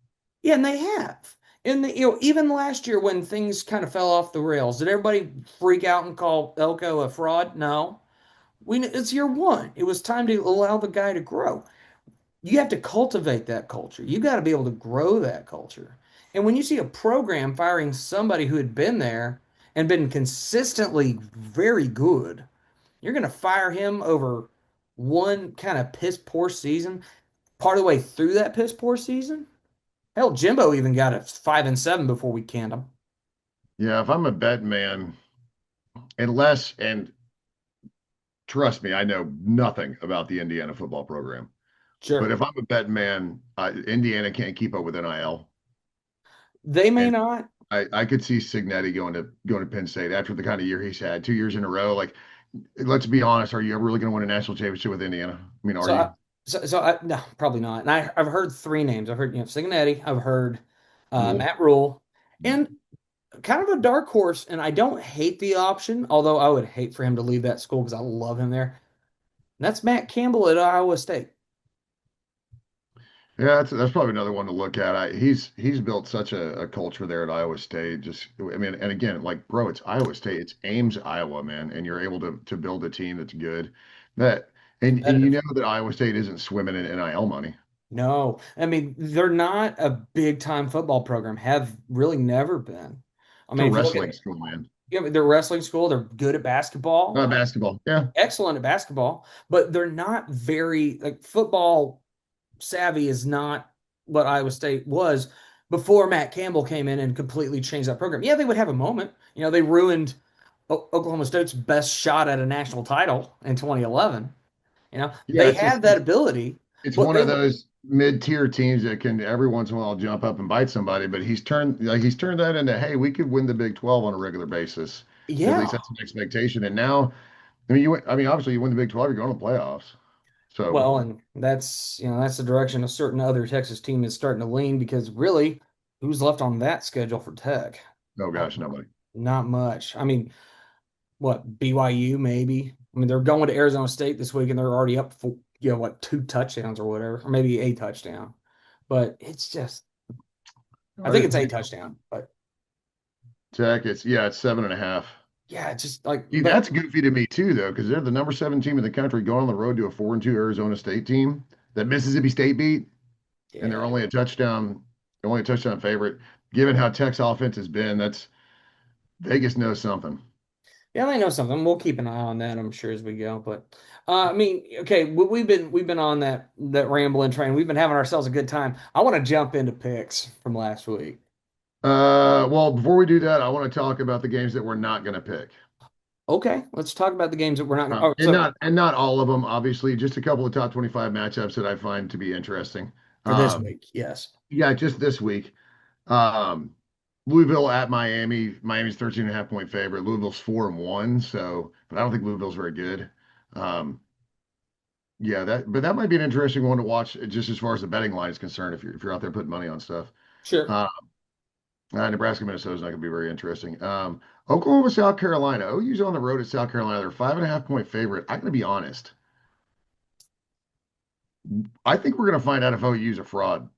yeah, and they have. Even last year when things kind of fell off the rails, did everybody freak out and call Elko a fraud? No. It's year 1. It was time to allow the guy to grow. You have to cultivate that culture. You got to be able to grow that culture. And when you see a program firing somebody who had been there and been consistently very good, you're going to fire him over one kind of piss poor season, part of the way through that piss poor season? Hell, Jimbo even got a 5-7 before we canned him. Yeah, if I'm a bet man, unless, and trust me, I know nothing about the Indiana football program. But Sure. if I'm a bet man, Indiana can't keep up with NIL. They may And not. I could see Signetti going to Penn State after the kind of year he's had 2 years in a row. Like, let's be honest, are you ever really going to win a national championship with Indiana? I mean, are So I, you? no, probably not. And I've heard three names. I've heard, Signetti, I've heard Rule. Matt Rule, and kind of a dark horse. And I don't hate the option, although I would hate for him to leave that school because I love him there. And that's Matt Campbell at Iowa State. Yeah, that's probably another one to look at. He's built such a culture there at Iowa State. Just I mean, and again, like bro, it's Iowa State, it's Ames, Iowa, man, and you're able to build a team that's good. That and you Competitive. know that Iowa State isn't swimming in NIL money. No, I mean, they're not a big time football program, have really never been. I It's a mean, if you look wrestling at, school, man. they're wrestling school, they're good at basketball, Basketball. Yeah. excellent at basketball, but they're not very, like, football savvy is not what Iowa State was before Matt Campbell came in and completely changed that program. Yeah, they would have a moment. They ruined Oklahoma State's best shot at a national title in 2011. Yeah, They it's just had that ability, it's but one they of were, those mid-tier teams that can every once in a while jump up and bite somebody, but he's turned that into, hey, we could win the Big 12 on a regular basis. At least yeah. that's an expectation. And now, I mean, obviously you win the Big 12, you're going to the playoffs. So, Well, and that's the direction a certain other Texas team is starting to lean because really, who's left on that schedule for Tech? oh Uh, gosh, nobody. Not much. I mean, what, BYU maybe? I mean, they're going to Arizona State this week and they're already up for, what, two touchdowns or whatever, or maybe a touchdown. But it's just, I think it's a touchdown. But Tech, it's 7.5. yeah, it's just like, See, but that's goofy to me too, though, because they're the number 7 team in the country going on the road to a 4-2 Arizona State team that Mississippi State beat, and they're yeah, only a touchdown favorite. Given how Tech's offense has been, that's Vegas knows something. yeah, they know something. We'll keep an eye on that, I'm sure, as we go. But I mean, okay, we've been on that rambling train. We've been having ourselves a good time. I want to jump into picks from last week. Well, before we do that, I want to talk about the games that we're not going to pick. Okay, let's talk about the games that we're not going to. Oh, And so not all of them, obviously, just a couple of top 25 matchups that I find to be interesting. for this Um, week, yes. yeah, just this week. Um, Louisville at Miami. Miami's 13.5 point favorite. Louisville's 4-1, so but I don't think Louisville's very good. Um, yeah, that might be an interesting one to watch just as far as the betting line is concerned if you're out there putting money on stuff. Sure. Uh, Nebraska, Minnesota is not going to be very interesting. Oklahoma, South Carolina. OU's on the road at South Carolina. They're 5.5 point favorite. I'm going to be honest. I think we're going to find out if OU's a fraud.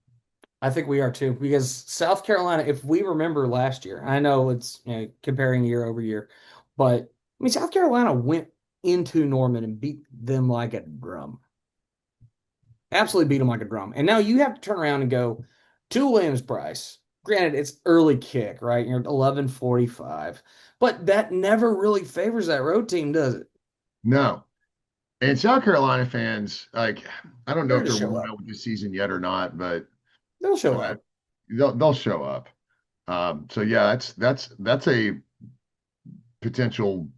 I think we are too, because South Carolina, if we remember last year, I know it's comparing year over year, but I mean, South Carolina went into Norman and beat them like a drum. Absolutely beat them like a drum. And now you have to turn around and go to Williams-Brice. Granted, it's early kick, right? You're 11:45, but that never really favors that road team, does it? No. And South Carolina fans, like, I don't know They're if going to they're show worn up. out with this season yet or not, but They'll show uh, up. they'll show up. So yeah, that's a potential.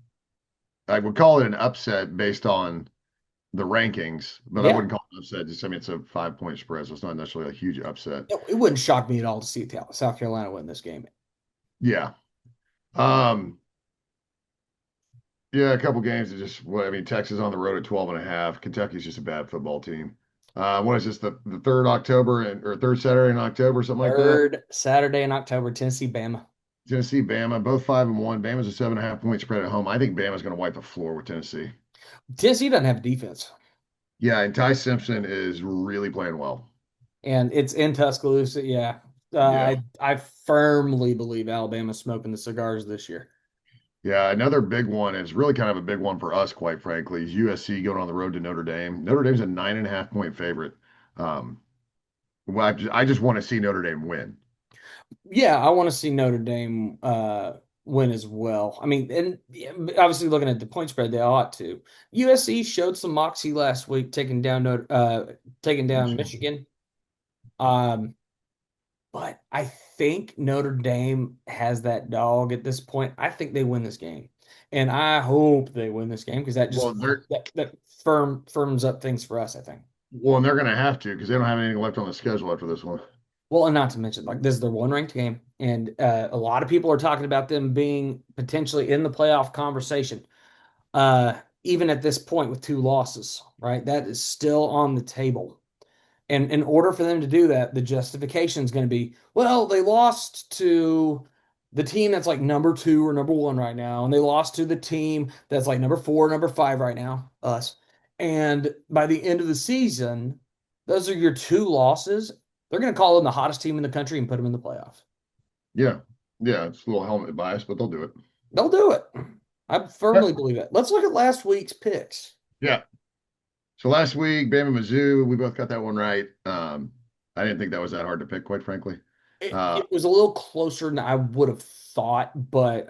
I would call it an upset based on the rankings, but I Yeah. wouldn't call it an upset. Just I mean, it's a 5 point spread, so it's not necessarily a huge upset. It wouldn't shock me at all to see South Carolina win this game. Yeah. Um, yeah, a couple games that just what I mean, Texas on the road at 12.5. Kentucky's just a bad football team. What is this, the third October or third Saturday in October, something like that? Third Saturday in October, Tennessee, Bama. Tennessee, Bama, both 5-1. Bama's a 7.5 point spread at home. I think Bama's going to wipe the floor with Tennessee. Tennessee doesn't have defense, Yeah, and Ty Simpson is really playing well. and it's in Tuscaloosa. Yeah, Yeah. I firmly believe Alabama's smoking the cigars this year. Yeah, another big one, and it's really kind of a big one for us, quite frankly, is USC going on the road to Notre Dame. Notre Dame's a 9.5 point favorite. Um, well, I just want to see Notre Dame win. Yeah, I want to see Notre Dame win as well. I mean, and yeah, obviously looking at the point spread, they ought to. USC showed some moxie last week, taking down Michigan. Um, but I think Notre Dame has that dog at this point. I think they win this game, and I hope they win this game because that just Well, they're that firms up things for us. I think. well, and they're going to have to because they don't have anything left on the schedule after this one. Well, and not to mention, like this is their one ranked game, and a lot of people are talking about them being potentially in the playoff conversation. Even at this point with 2 losses, right? That is still on the table. And in order for them to do that, the justification is going to be, well, they lost to the team that's like number 2 or number 1 right now, and they lost to the team that's like number 4, number 5 right now, us. And by the end of the season, those are your 2 losses. They're going to call them the hottest team in the country and put them in the playoffs. Yeah, yeah, it's a little helmet bias, but they'll do it. They'll do it. I firmly believe it. Let's look at last week's picks. Yeah. So last week, Bama Mizzou, we both got that one right. I didn't think that was that hard to pick, quite frankly. It was a little closer than I would have thought, but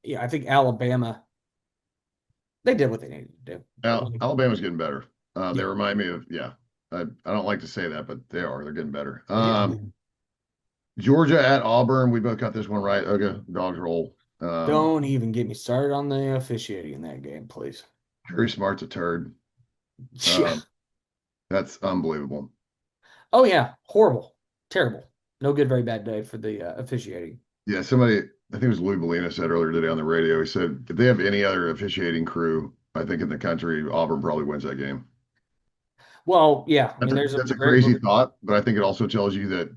yeah, I think Alabama, they did what they needed to do. Alabama's getting better. They Yeah. remind me of, yeah, I don't like to say that, but they are. They're getting better. Yeah. Georgia at Auburn, we both got this one right. Okay, dogs roll. Don't even get me started on the officiating in that game, please. Very Smart's a turd. Yeah. That's unbelievable. Oh yeah, horrible, terrible, no good, very bad day for the officiating. Yeah, somebody, I think it was Louis Bellina said earlier today on the radio, he said, if they have any other officiating crew, I think in the country, Auburn probably wins that game. Well, yeah, I mean, That's a crazy thought, but I think it also tells you that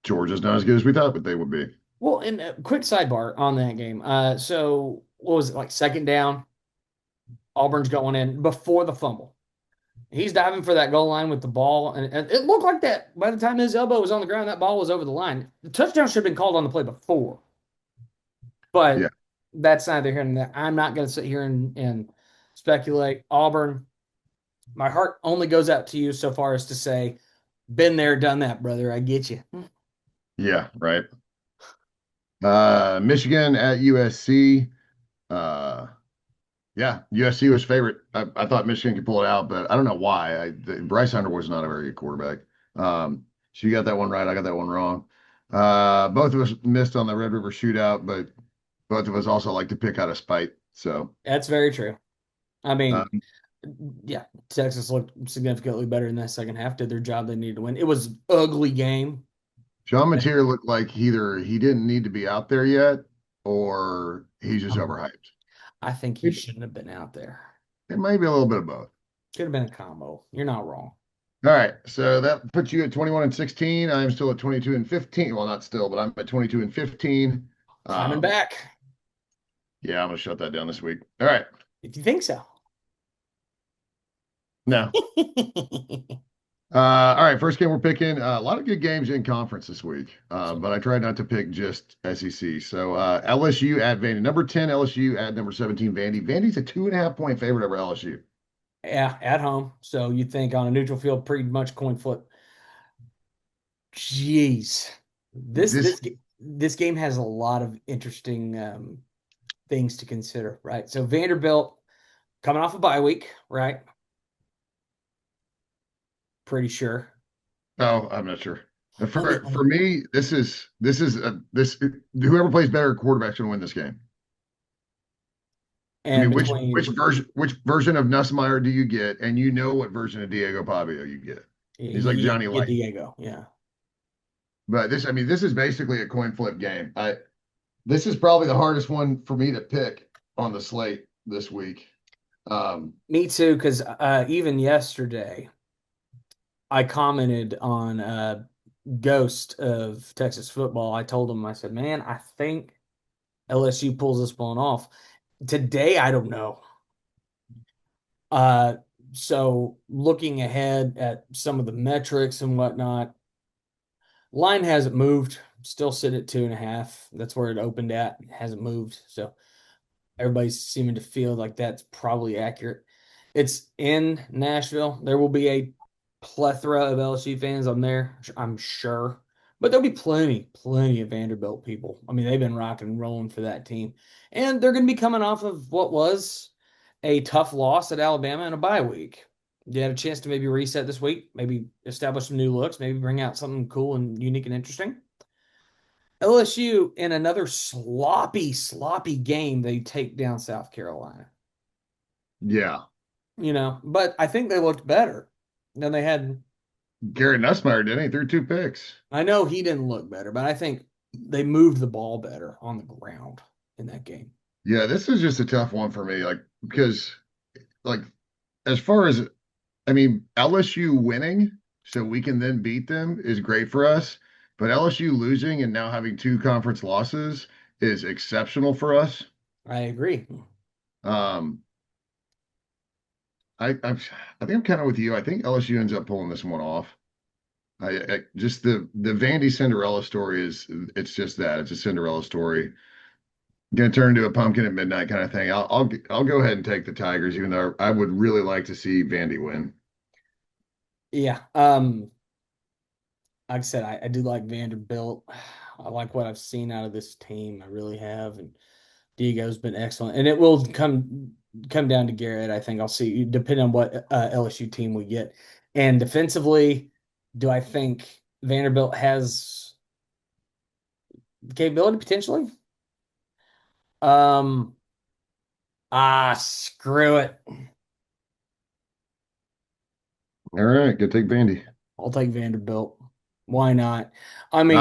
Georgia's not as good as we thought, but they would be. Well, and a quick sidebar on that game. So what was it, like second down? Auburn's going in before the fumble. He's diving for that goal line with the ball, and it looked like that by the time his elbow was on the ground, that ball was over the line. The touchdown should have been called on the play before. But Yeah. that's neither here nor there. I'm not going to sit here and speculate. Auburn, my heart only goes out to you so far as to say, been there, done that, brother. I get you. Yeah, right. Michigan at USC. Yeah, USC was favorite. I thought Michigan could pull it out, but I don't know why. Bryce Hunter was not a very good quarterback. So you got that one right. I got that one wrong. Both of us missed on the Red River Shootout, but both of us also like to pick out of spite. So That's very true. I mean, um, yeah, Texas looked significantly better in that second half, did their job they needed to win. It was an ugly game. John Mateer looked like either he didn't need to be out there yet or he's just overhyped. I think he shouldn't have been out there. It may be a little bit of both. Could have been a combo. You're not wrong. All right, so that puts you at 21-16. I'm still at 22-15. Well, not still, but I'm at 22-15. Climbing back. Yeah, I'm gonna shut that down this week. All right. If you think so. No. All right, first game we're picking. A lot of good games in conference this week, but I tried not to pick just SEC. So LSU at Vandy. Number 10, LSU at number 17, Vandy. Vandy's a 2.5-point favorite over LSU. Yeah, at home. So you think on a neutral field, pretty much coin flip. Jeez. This game has a lot of interesting things to consider, right? So Vanderbilt coming off a bye week, right? Pretty sure. Oh, I'm not sure. For me, this whoever plays better quarterback's gonna win this game. I And mean, between which version of Nussmeier do you get? And you know what version of Diego Pavio you get. He's like Johnny Light. Diego, yeah. But this is basically a coin flip game. This is probably the hardest one for me to pick on the slate this week. Me too, because even yesterday, I commented on Ghost of Texas football. I told him, I said, man, I think LSU pulls this one off. Today, I don't know. So looking ahead at some of the metrics and whatnot, line hasn't moved. Still sitting at 2.5. That's where it opened at. It hasn't moved. So everybody's seeming to feel like that's probably accurate. It's in Nashville. There will be a plethora of LSU fans on there, I'm sure. But there'll be plenty of Vanderbilt people. I mean, they've been rocking and rolling for that team. And they're going to be coming off of what was a tough loss at Alabama in a bye week. You had a chance to maybe reset this week, maybe establish some new looks, maybe bring out something cool and unique and interesting. LSU, in another sloppy game, they take down South Carolina. Yeah. But I think they looked better than they had. Garrett Nussmeier didn't he? Threw 2 picks. I know he didn't look better, but I think they moved the ball better on the ground in that game. Yeah, this is just a tough one for me, because like as far as I mean, LSU winning so we can then beat them is great for us, but LSU losing and now having 2 conference losses is exceptional for us. I agree. Um, I think I'm kind of with you. I think LSU ends up pulling this one off. I just the Vandy Cinderella story it's just that it's a Cinderella story. Going to turn into a pumpkin at midnight kind of thing. I'll go ahead and take the Tigers, even though I would really like to see Vandy win. Yeah. Like I said, I do like Vanderbilt. I like what I've seen out of this team. I really have. And Diego's been excellent. And it will come down to Garrett. I think I'll see, depending on what LSU team we get. And defensively, do I think Vanderbilt has the capability potentially? Screw it. All right, go take Vandy. I'll take Vanderbilt. Why not? I I mean,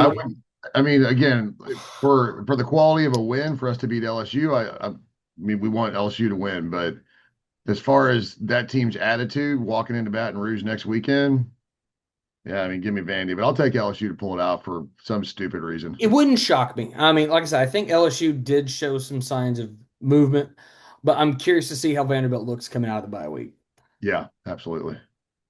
mean, again, for the quality of a win for us to beat LSU, I mean, we want LSU to win, but as far as that team's attitude walking into Baton Rouge next weekend, yeah, I mean, give me Vandy, but I'll take LSU to pull it out for some stupid reason. it wouldn't shock me. I mean, like I said, I think LSU did show some signs of movement, but I'm curious to see how Vanderbilt looks coming out of the bye week. Yeah, absolutely.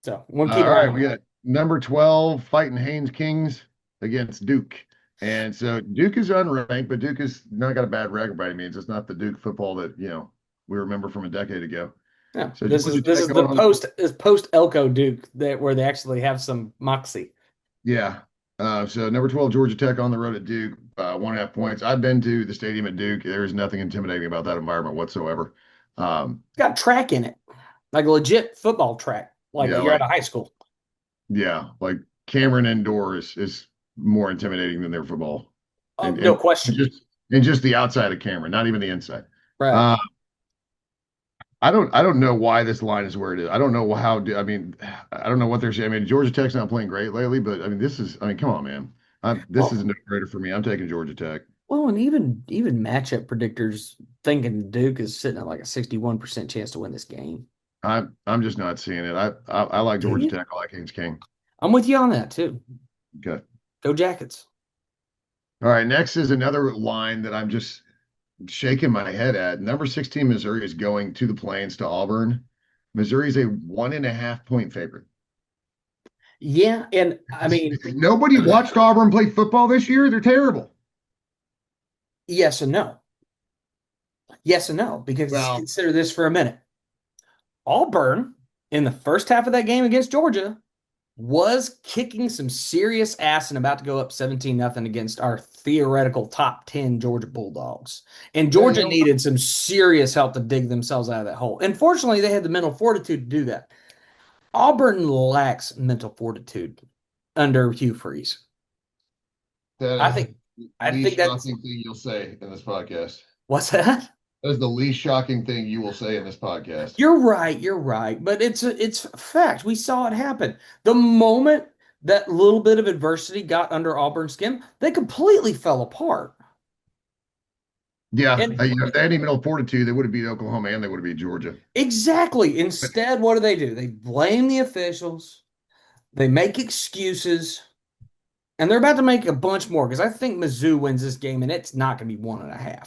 So we'll All keep right, we got number 12 fighting Haynes Kings against Duke. And so Duke is unranked, but Duke has not got a bad record by any means. It's not the Duke football that, we remember from a decade ago. Yeah, So this is the post Elko Duke where they actually have some moxie. Yeah. So number 12, Georgia Tech on the road at Duke, 1.5 points. I've been to the stadium at Duke. There is nothing intimidating about that environment whatsoever. It's got track in it, like a legit football track, like you're at a high school. Yeah, like Cameron Indoor is more intimidating than their football. No question. Just the outside of Cameron, not even the inside. Right. I don't know why this line is where it is. I don't know I don't know what they're saying. I mean, Georgia Tech's not playing great lately, but I mean, come on, man. This is a no-brainer for me. I'm taking Georgia Tech. Well, and even matchup predictors thinking Duke is sitting at like a 61% chance to win this game. I'm just not seeing it. I like Georgia Tech. I like Haynes King. I'm with you on that too. Okay. Go Jackets. All right. Next is another line that I'm just shaking my head at. Number 16, Missouri is going to the Plains to Auburn. Missouri is a 1.5 point favorite. Yeah, and I mean, nobody watched Auburn play football this year. They're terrible. Yes and no. Yes and no, because consider this for a minute. Auburn, in the first half of that game against Georgia, was kicking some serious ass and about to go up 17-0 against our theoretical top 10 Georgia Bulldogs. And Georgia needed some serious help to dig themselves out of that hole. And fortunately, they had the mental fortitude to do that. Auburn lacks mental fortitude under Hugh Freeze. I think that's the thing you'll say in this podcast. What's that? That is the least shocking thing you will say in this podcast. You're right. But it's a fact. We saw it happen. The moment that little bit of adversity got under Auburn's skin, they completely fell apart. Yeah, if they had mental fortitude, they would have beat Oklahoma and they would have beat Georgia. Exactly. Instead, what do? They blame the officials. They make excuses. And they're about to make a bunch more because I think Mizzou wins this game and it's not going to be 1.5.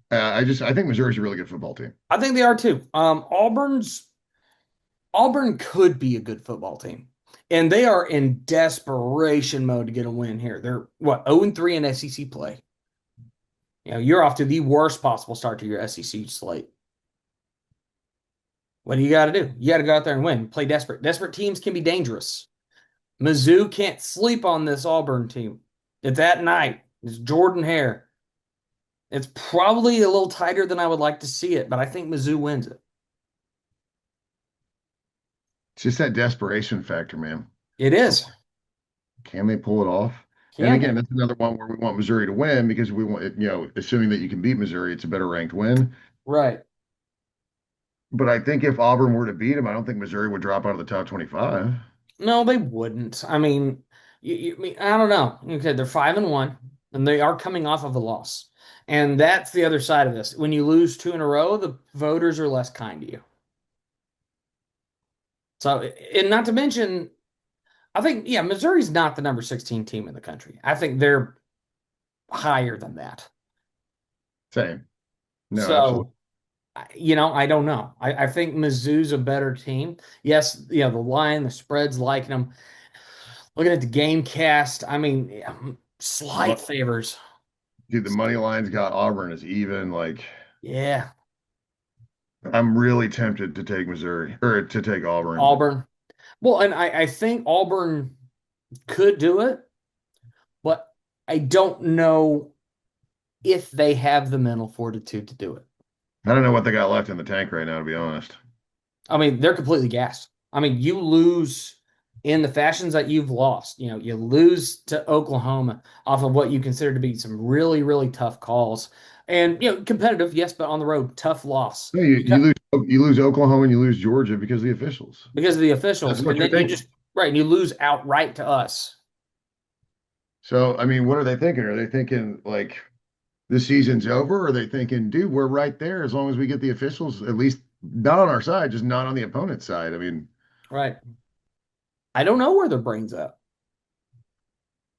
I think Missouri's a really good football team. I think they are too. Auburn could be a good football team, and they are in desperation mode to get a win here. They're 0-3 in SEC play. You're off to the worst possible start to your SEC slate. What do you got to do? You got to go out there and win. Play desperate. Desperate teams can be dangerous. Mizzou can't sleep on this Auburn team. It's at night. It's Jordan Hare. It's probably a little tighter than I would like to see it, but I think Mizzou wins it. It's just that desperation factor, man. It is. Can they pull it off? And Can again, they? that's another one where we want Missouri to win because we want, assuming that you can beat Missouri, it's a better ranked win. Right. But I think if Auburn were to beat them, I don't think Missouri would drop out of the top 25. No, they wouldn't. I mean, I don't know. Okay, they're 5-1, and they are coming off of a loss. And that's the other side of this. When you lose two in a row, the voters are less kind to you. So, and not to mention, I think, yeah, Missouri's not the number 16 team in the country. I think they're higher than that. Same. No, absolutely. So, I don't know. I think Mizzou's a better team. Yes, the line, the spread's liking them. Looking at the game cast, I mean, slight favors. Dude, the money line's got Auburn as even. Like, Yeah, I'm really tempted to take Missouri or to take Auburn. Auburn. Well, and I think Auburn could do it, but I don't know if they have the mental fortitude to do it. I don't know what they got left in the tank right now, to be honest. I mean, they're completely gassed. I mean, you lose in the fashions that you've lost. You lose to Oklahoma off of what you consider to be some really, really tough calls. And, competitive, yes, but on the road, tough loss. No, you lose Oklahoma and you lose Georgia because of the officials. Because of the officials. That's what And you're then you thinking. just, right, and you lose outright to us. So, I mean, what are they thinking? Are they thinking like the season's over? Or are they thinking, dude, we're right there as long as we get the officials at least not on our side, just not on the opponent's side? I mean, Right. I don't know where their brain's at.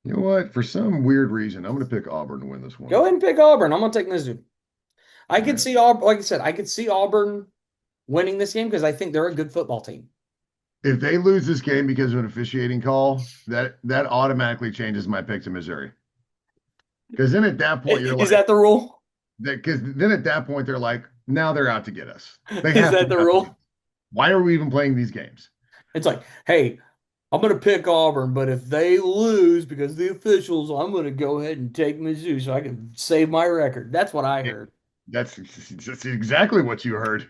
you know what? For some weird reason, I'm going to pick Auburn to win this one. Go ahead and pick Auburn. I'm going to take Mizzou. I All could right. see Auburn, like I said, I could see Auburn winning this game because I think they're a good football team. If they lose this game because of an officiating call, that automatically changes my pick to Missouri. Because then at that point, you're Is like, that the rule? because then at that point, they're like, now they're out to get us. They Is have that to the be out to rule? get us. Why are we even playing these games? It's like, hey, I'm going to pick Auburn, but if they lose because of the officials, I'm going to go ahead and take Mizzou so I can save my record. That's what I heard. That's exactly what you heard.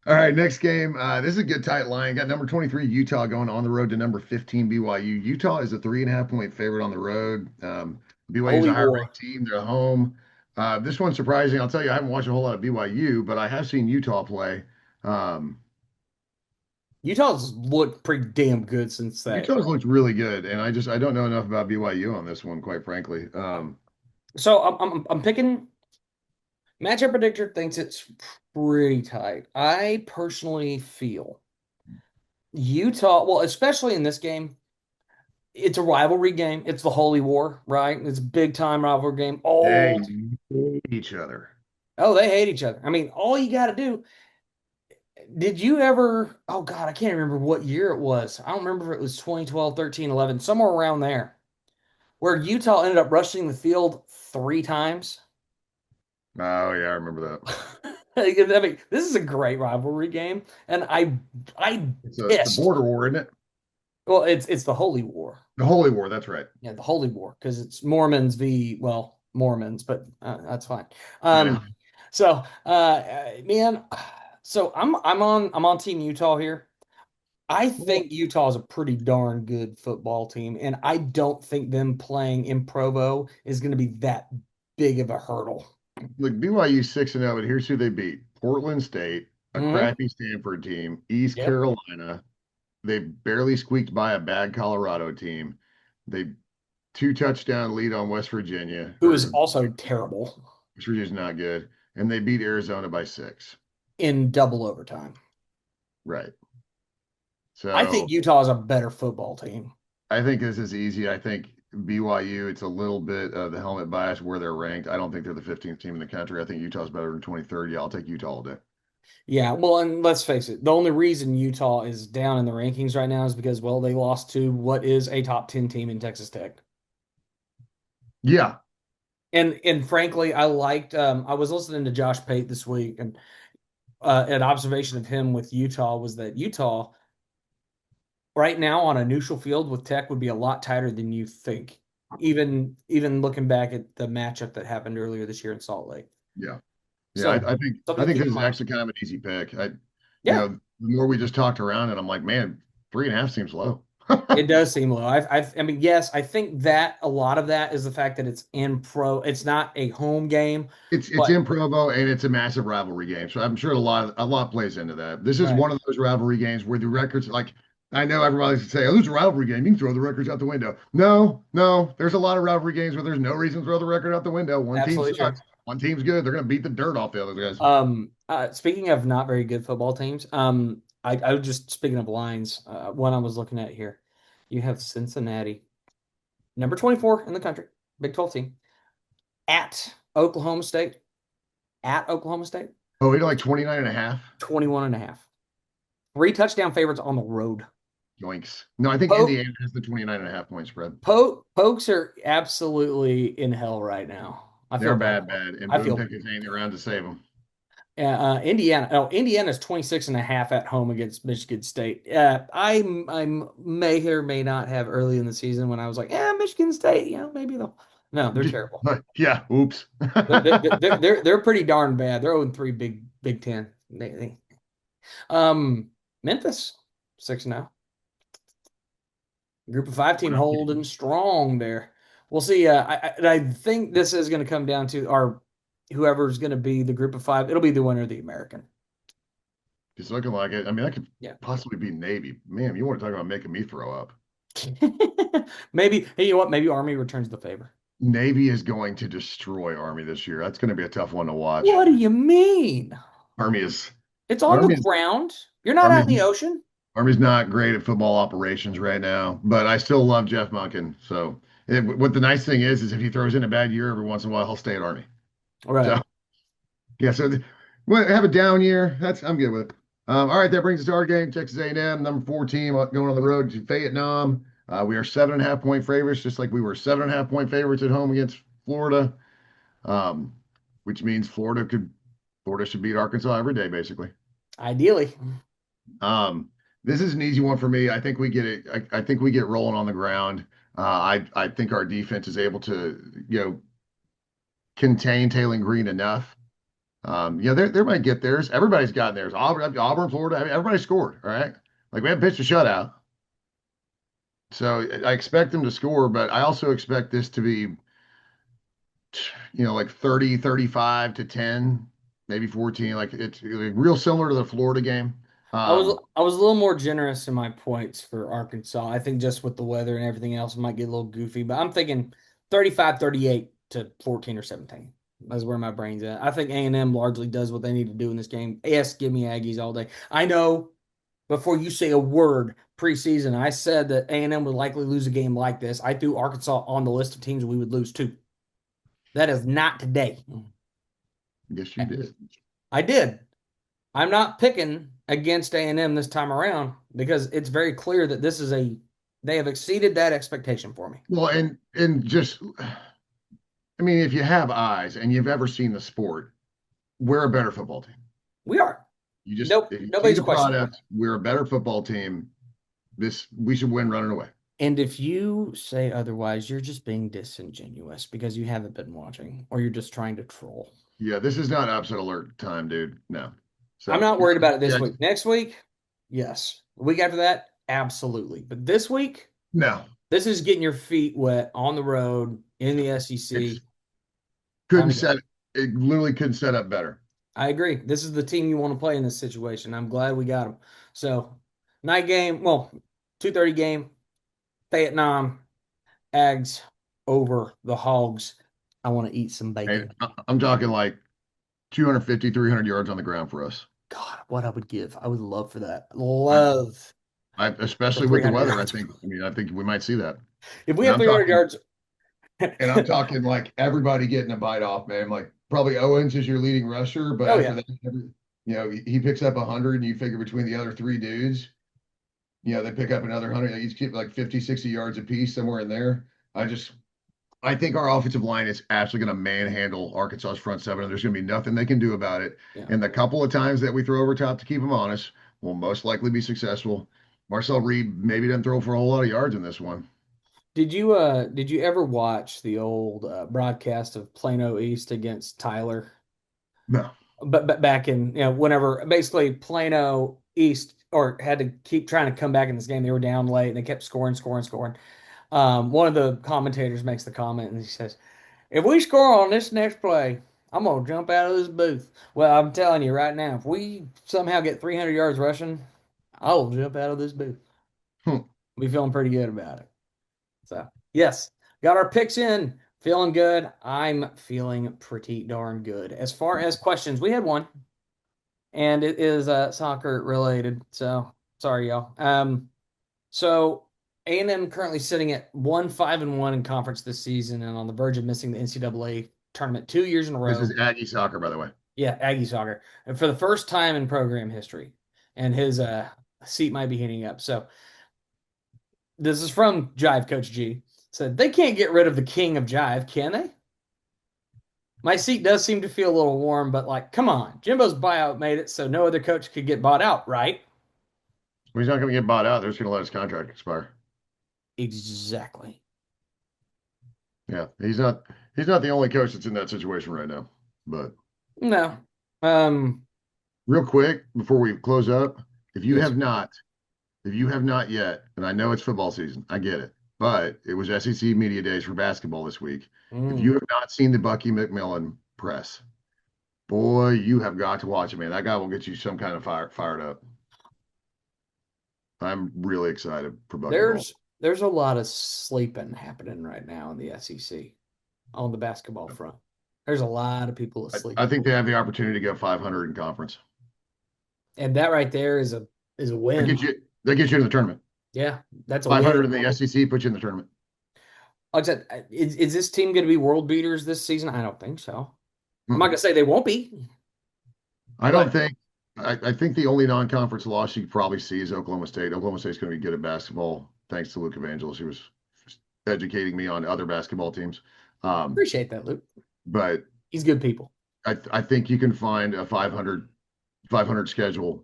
All right, next game. This is a good tight line. Got number 23 Utah going on the road to number 15 BYU. Utah is a 3.5-point favorite on the road. BYU is Holy a higher war. ranked team. They're at home. This one's surprising. I'll tell you, I haven't watched a whole lot of BYU, but I have seen Utah play. Utah's looked pretty damn good since that. Utah's looked really good, and I don't know enough about BYU on this one, quite frankly. So I'm picking. Matchup predictor thinks it's pretty tight. I personally feel Utah, well, especially in this game, it's a rivalry game. It's the Holy War, right? It's a big time rivalry game. They hate each other. Oh, they hate each other. I mean, all you got to do. Did you ever? Oh God, I can't remember what year it was. I don't remember if it was 2012, 13, 11, somewhere around there, where Utah ended up rushing the field 3 times. Oh yeah, I remember that. I mean, this is a great rivalry game, and I It's the pissed. border war, isn't it? Well, it's the Holy War. The Holy War. That's right. Yeah, the Holy War, because it's Mormons v. Well, Mormons, but that's fine. Yeah. So, man, so I'm on Team Utah here. I think Utah is a pretty darn good football team, and I don't think them playing in Provo is going to be that big of a hurdle. Look, BYU 6-0, and here's who they beat: Portland State, a Mhm. crappy Stanford team, East Yep. Carolina. They barely squeaked by a bad Colorado team. They 2-touchdown lead on West Virginia. Who is also terrible West Virginia's not good, and they beat Arizona by 6. in double overtime. Right. So I think Utah is a better football team. I think this is easy. I think BYU, it's a little bit of the helmet bias where they're ranked. I don't think they're the 15th team in the country. I think Utah's better than 23rd. Yeah, I'll take Utah all day. Yeah, well, and let's face it, the only reason Utah is down in the rankings right now is because, well, they lost to what is a top 10 team in Texas Tech. Yeah. And frankly, I was listening to Josh Pate this week, and an observation of him with Utah was that Utah right now on a neutral field with Tech would be a lot tighter than you think. Even looking back at the matchup that happened earlier this year in Salt Lake. Yeah. Yeah, So I something to think keep this in is mind. actually kind of an easy pick. Yeah, The more we just talked around it, I'm like, man, 3.5 seems low. it does seem low. I mean, yes, I think that a lot of that is the fact that it's in pro. It's not a home game, It's but in Provo and it's a massive rivalry game, so I'm sure a lot plays into that. This is right, one of those rivalry games where the records, like, I know everybody likes to say, "Oh, it's a rivalry game. You can throw the records out the window." No, no, there's a lot of rivalry games where there's no reason to throw the record out the window. One team absolutely true. sucks, one team's good. They're gonna beat the dirt off the other guys. Speaking of not very good football teams, I was just speaking of lines. One I was looking at here, you have Cincinnati, number 24 in the country, Big 12 team, at Oklahoma State, at Oklahoma State, Oh, you're like 29 and a half. 21 and a half. 3 touchdown favorites on the road. Yoinks. No, I think Poke, Indiana has the 29 and a half point spread. Pokes are absolutely in hell right now. I They're feel bad bad, for 'em. bad. And I Boone feel Pickens ain't around to save them. Indiana. Oh, Indiana's 26 and a half at home against Michigan State. I may or may not have early in the season when I was like, yeah, Michigan State, maybe they'll. No, they're terrible. Yeah, oops. They're pretty darn bad. They're 0-3 Big Ten. Memphis 6-0. Group of 5 team holding strong there. We'll see. I think this is going to come down to whoever's going to be the group of 5. It'll be the winner of the American. It's looking like it. I mean, that could Yeah. possibly be Navy. Man, you want to talk about making me throw up. Maybe, hey, you know what? Maybe Army returns the favor. Navy is going to destroy Army this year. That's going to be a tough one to watch. What do you mean? Army is It's on Army the is ground. You're not out in Army's the ocean. Army's not great at football operations right now, but I still love Jeff Monken. So what the nice thing is if he throws in a bad year every once in a while, he'll stay at Army. Right. So yeah, have a down year. I'm good with it. All right, that brings us to our game. Texas A&M, number 4 team, going on the road to Vietnam. We are 7.5 point favorites, just like we were 7.5 point favorites at home against Florida, which means Florida should beat Arkansas every day, basically. Ideally. This is an easy one for me. I think we get it. I think we get rolling on the ground. I think our defense is able to, contain Taylor Green enough. They might get theirs. Everybody's gotten theirs. Auburn, Florida, everybody scored. All right. Like we haven't pitched a shutout. So I expect them to score, but I also expect this to be, like 30, 35 to 10, maybe 14. Like it's real similar to the Florida game. I was a little more generous in my points for Arkansas. I think just with the weather and everything else, it might get a little goofy, but I'm thinking 35-38 to 14 or 17. That's where my brain's at. I think A&M largely does what they need to do in this game. Yes, give me Aggies all day. I know before you say a word preseason, I said that A&M would likely lose a game like this. I threw Arkansas on the list of teams we would lose to. That is not today. Yes, you did. I did. I'm not picking against A&M this time around because it's very clear that they have exceeded that expectation for me. Well, and just, I mean, if you have eyes and you've ever seen the sport, we're a better football team. We are. You just Nope. if you Nobody's see the questioning product, we're a better football team. We should win running away. And if you say otherwise, you're just being disingenuous because you haven't been watching or you're just trying to troll. Yeah, this is not upset alert time, dude. No. So I'm not worried about it this week. Next week, yes. The week after that, absolutely. But this week, no. This is getting your feet wet on the road in the SEC. It literally couldn't set up better. I agree. This is the team you want to play in this situation. I'm glad we got them. So, night game, 2:30 game, Vietnam, Ags over the Hogs. I want to eat some bacon. Hey, I'm talking like 250, 300 yards on the ground for us. God, what I would give. I would love for that. Love. Especially with the weather, I think we might see that. If we have 300 yards. And I'm talking like everybody getting a bite off, man. Like probably Owens is your leading rusher, but after that, he picks up 100 and you figure between the other 3 dudes, they pick up another 100. Each keep like 50, 60 yards apiece somewhere in there. I think our offensive line is actually going to manhandle Arkansas's front 7, and there's going to be nothing they can do about it. Yeah. And the couple of times that we throw over top to keep them honest will most likely be successful. Marcel Reed maybe didn't throw for a whole lot of yards in this one. Did you ever watch the old broadcast of Plano East against Tyler? No. But back in, whenever basically Plano East or had to keep trying to come back in this game, they were down late and they kept scoring, scoring, scoring. One of the commentators makes the comment and he says, "If we score on this next play, I'm gonna jump out of this booth." Well, I'm telling you right now, if we somehow get 300 yards rushing, I'll jump out of this booth. Hmm. Be feeling pretty good about it. So, yes, got our picks in. Feeling good. I'm feeling pretty darn good. As far as questions, we had one, and it is soccer related. So, sorry, y'all. So A&M currently sitting at 1-5-1 in conference this season, and on the verge of missing the NCAA tournament 2 years in a This row. is Aggie soccer, by the way. Yeah, Aggie soccer, and for the first time in program history, and his seat might be heating up. So this is from Jive Coach G. Said they can't get rid of the king of Jive, can they? My seat does seem to feel a little warm, but like, come on, Jimbo's buyout made it so no other coach could get bought out, right? Well, he's not going to get bought out. They're just going to let his contract expire. Exactly. Yeah, he's not the only coach that's in that situation right now. But No. real quick before we close up, if you Yes. have not yet, and I know it's football season, I get it, but it was SEC media days for basketball this week. If you have not seen the Bucky McMillan press, boy, you have got to watch it, man. That guy will get you some kind of fired up. I'm really excited for Bucky Ball. There's a lot of sleeping happening right now in the SEC on the basketball front. There's a lot of people asleep. I think they have the opportunity to go 500 in conference. And that right there is a win. That gets you in the tournament. Yeah, that's a 500 win. in the SEC puts you in the tournament. Like I said, is this team going to be world beaters this season? I don't think so. I'm not going to say they won't be. I don't think. I think the only non-conference loss you probably see is Oklahoma State. Oklahoma State's going to be good at basketball, thanks to Luke Evangelos, who was educating me on other basketball teams. Appreciate that, Luke. But he's good people. I think you can find a 500 schedule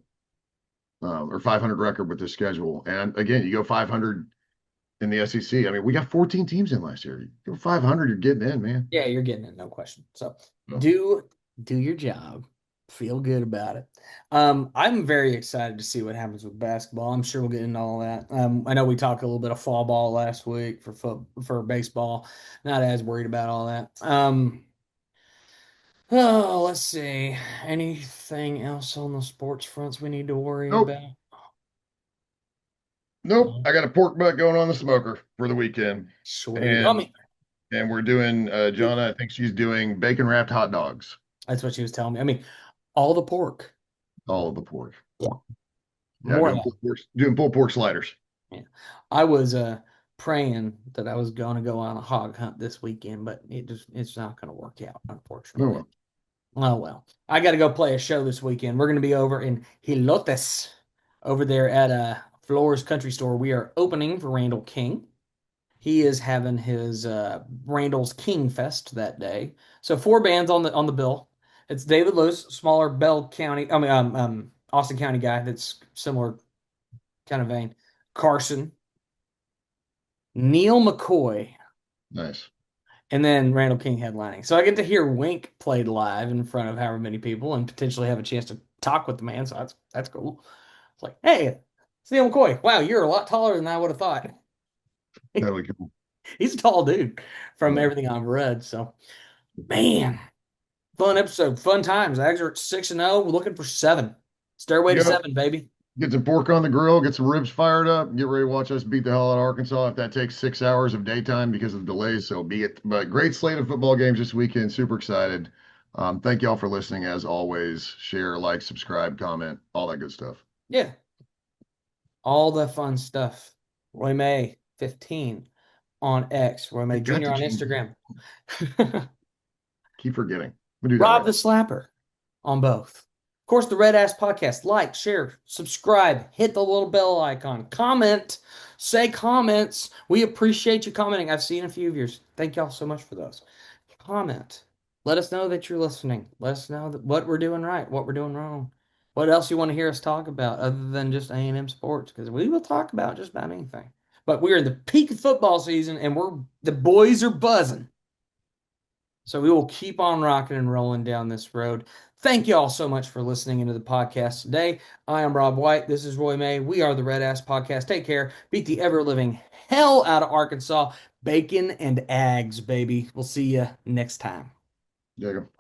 or 500 record with this schedule. And again, you go 500 in the SEC. I mean, we got 14 teams in last year. You go 500, you're getting in, man. Yeah, you're getting it, no question. So No. do your job. Feel good about it. I'm very excited to see what happens with basketball. I'm sure we'll get into all that. I know we talked a little bit of fall ball last week for baseball. Not as worried about all that. Oh, let's see. Anything else on the sports fronts we need to worry Nope. about? Nope. I got a pork butt going on the smoker for the weekend. Sweet. And we're doing, Jonna, I think she's doing bacon wrapped hot dogs. That's what she was telling me. I mean, all the pork. All of the pork. Yeah, More doing pulled pork sliders. Yeah. I was praying that I was going to go on a hog hunt this weekend, but it's not going to work out, unfortunately. Oh, well. I got to go play a show this weekend. We're going to be over in Hilotes over there at Floors Country Store. We are opening for Randall King. He is having his Randall's King Fest that day. So 4 bands on the bill. It's David Lewis, smaller Austin County guy that's similar kind of vein. Carson, Neil McCoy, Nice. and then Randall King headlining. So I get to hear Wink played live in front of however many people and potentially have a chance to talk with the man. So that's cool. It's like, hey, it's Neil McCoy. Wow, you're a lot taller than I would have thought. That'll be cool. He's a tall dude from everything I've read. So, man, fun episode, fun times. Ags are at 6-0. We're looking for 7. Stairway to 7, baby. Get some pork on the grill, get some ribs fired up, get ready to watch us beat the hell out of Arkansas if that takes 6 hours of daytime because of delays. So be it. But great slate of football games this weekend. Super excited. Thank y'all for listening. As always, share, like, subscribe, comment, all that good stuff. Yeah. All the fun stuff. Roy May 15 on X. Roy May Jr. on Instagram. Keep forgetting. We'll do that Rob right. the Slapper on both. Of course, the RedAss Podcast. Like, share, subscribe, hit the little bell icon, comment, say comments. We appreciate you commenting. I've seen a few of yours. Thank y'all so much for those. Comment. Let us know that you're listening. Let us know what we're doing right, what we're doing wrong, What else you want to hear us talk about other than just A&M sports? Because we will talk about just about anything. But we're in the peak of football season, and the boys are buzzing. So we will keep on rocking and rolling down this road. Thank you all so much for listening into the podcast today. I am Rob White. This is Roy May. We are the Red Ass Podcast. Take care. Beat the ever living hell out of Arkansas. Bacon and Ags, baby. We'll see you next time. There you go.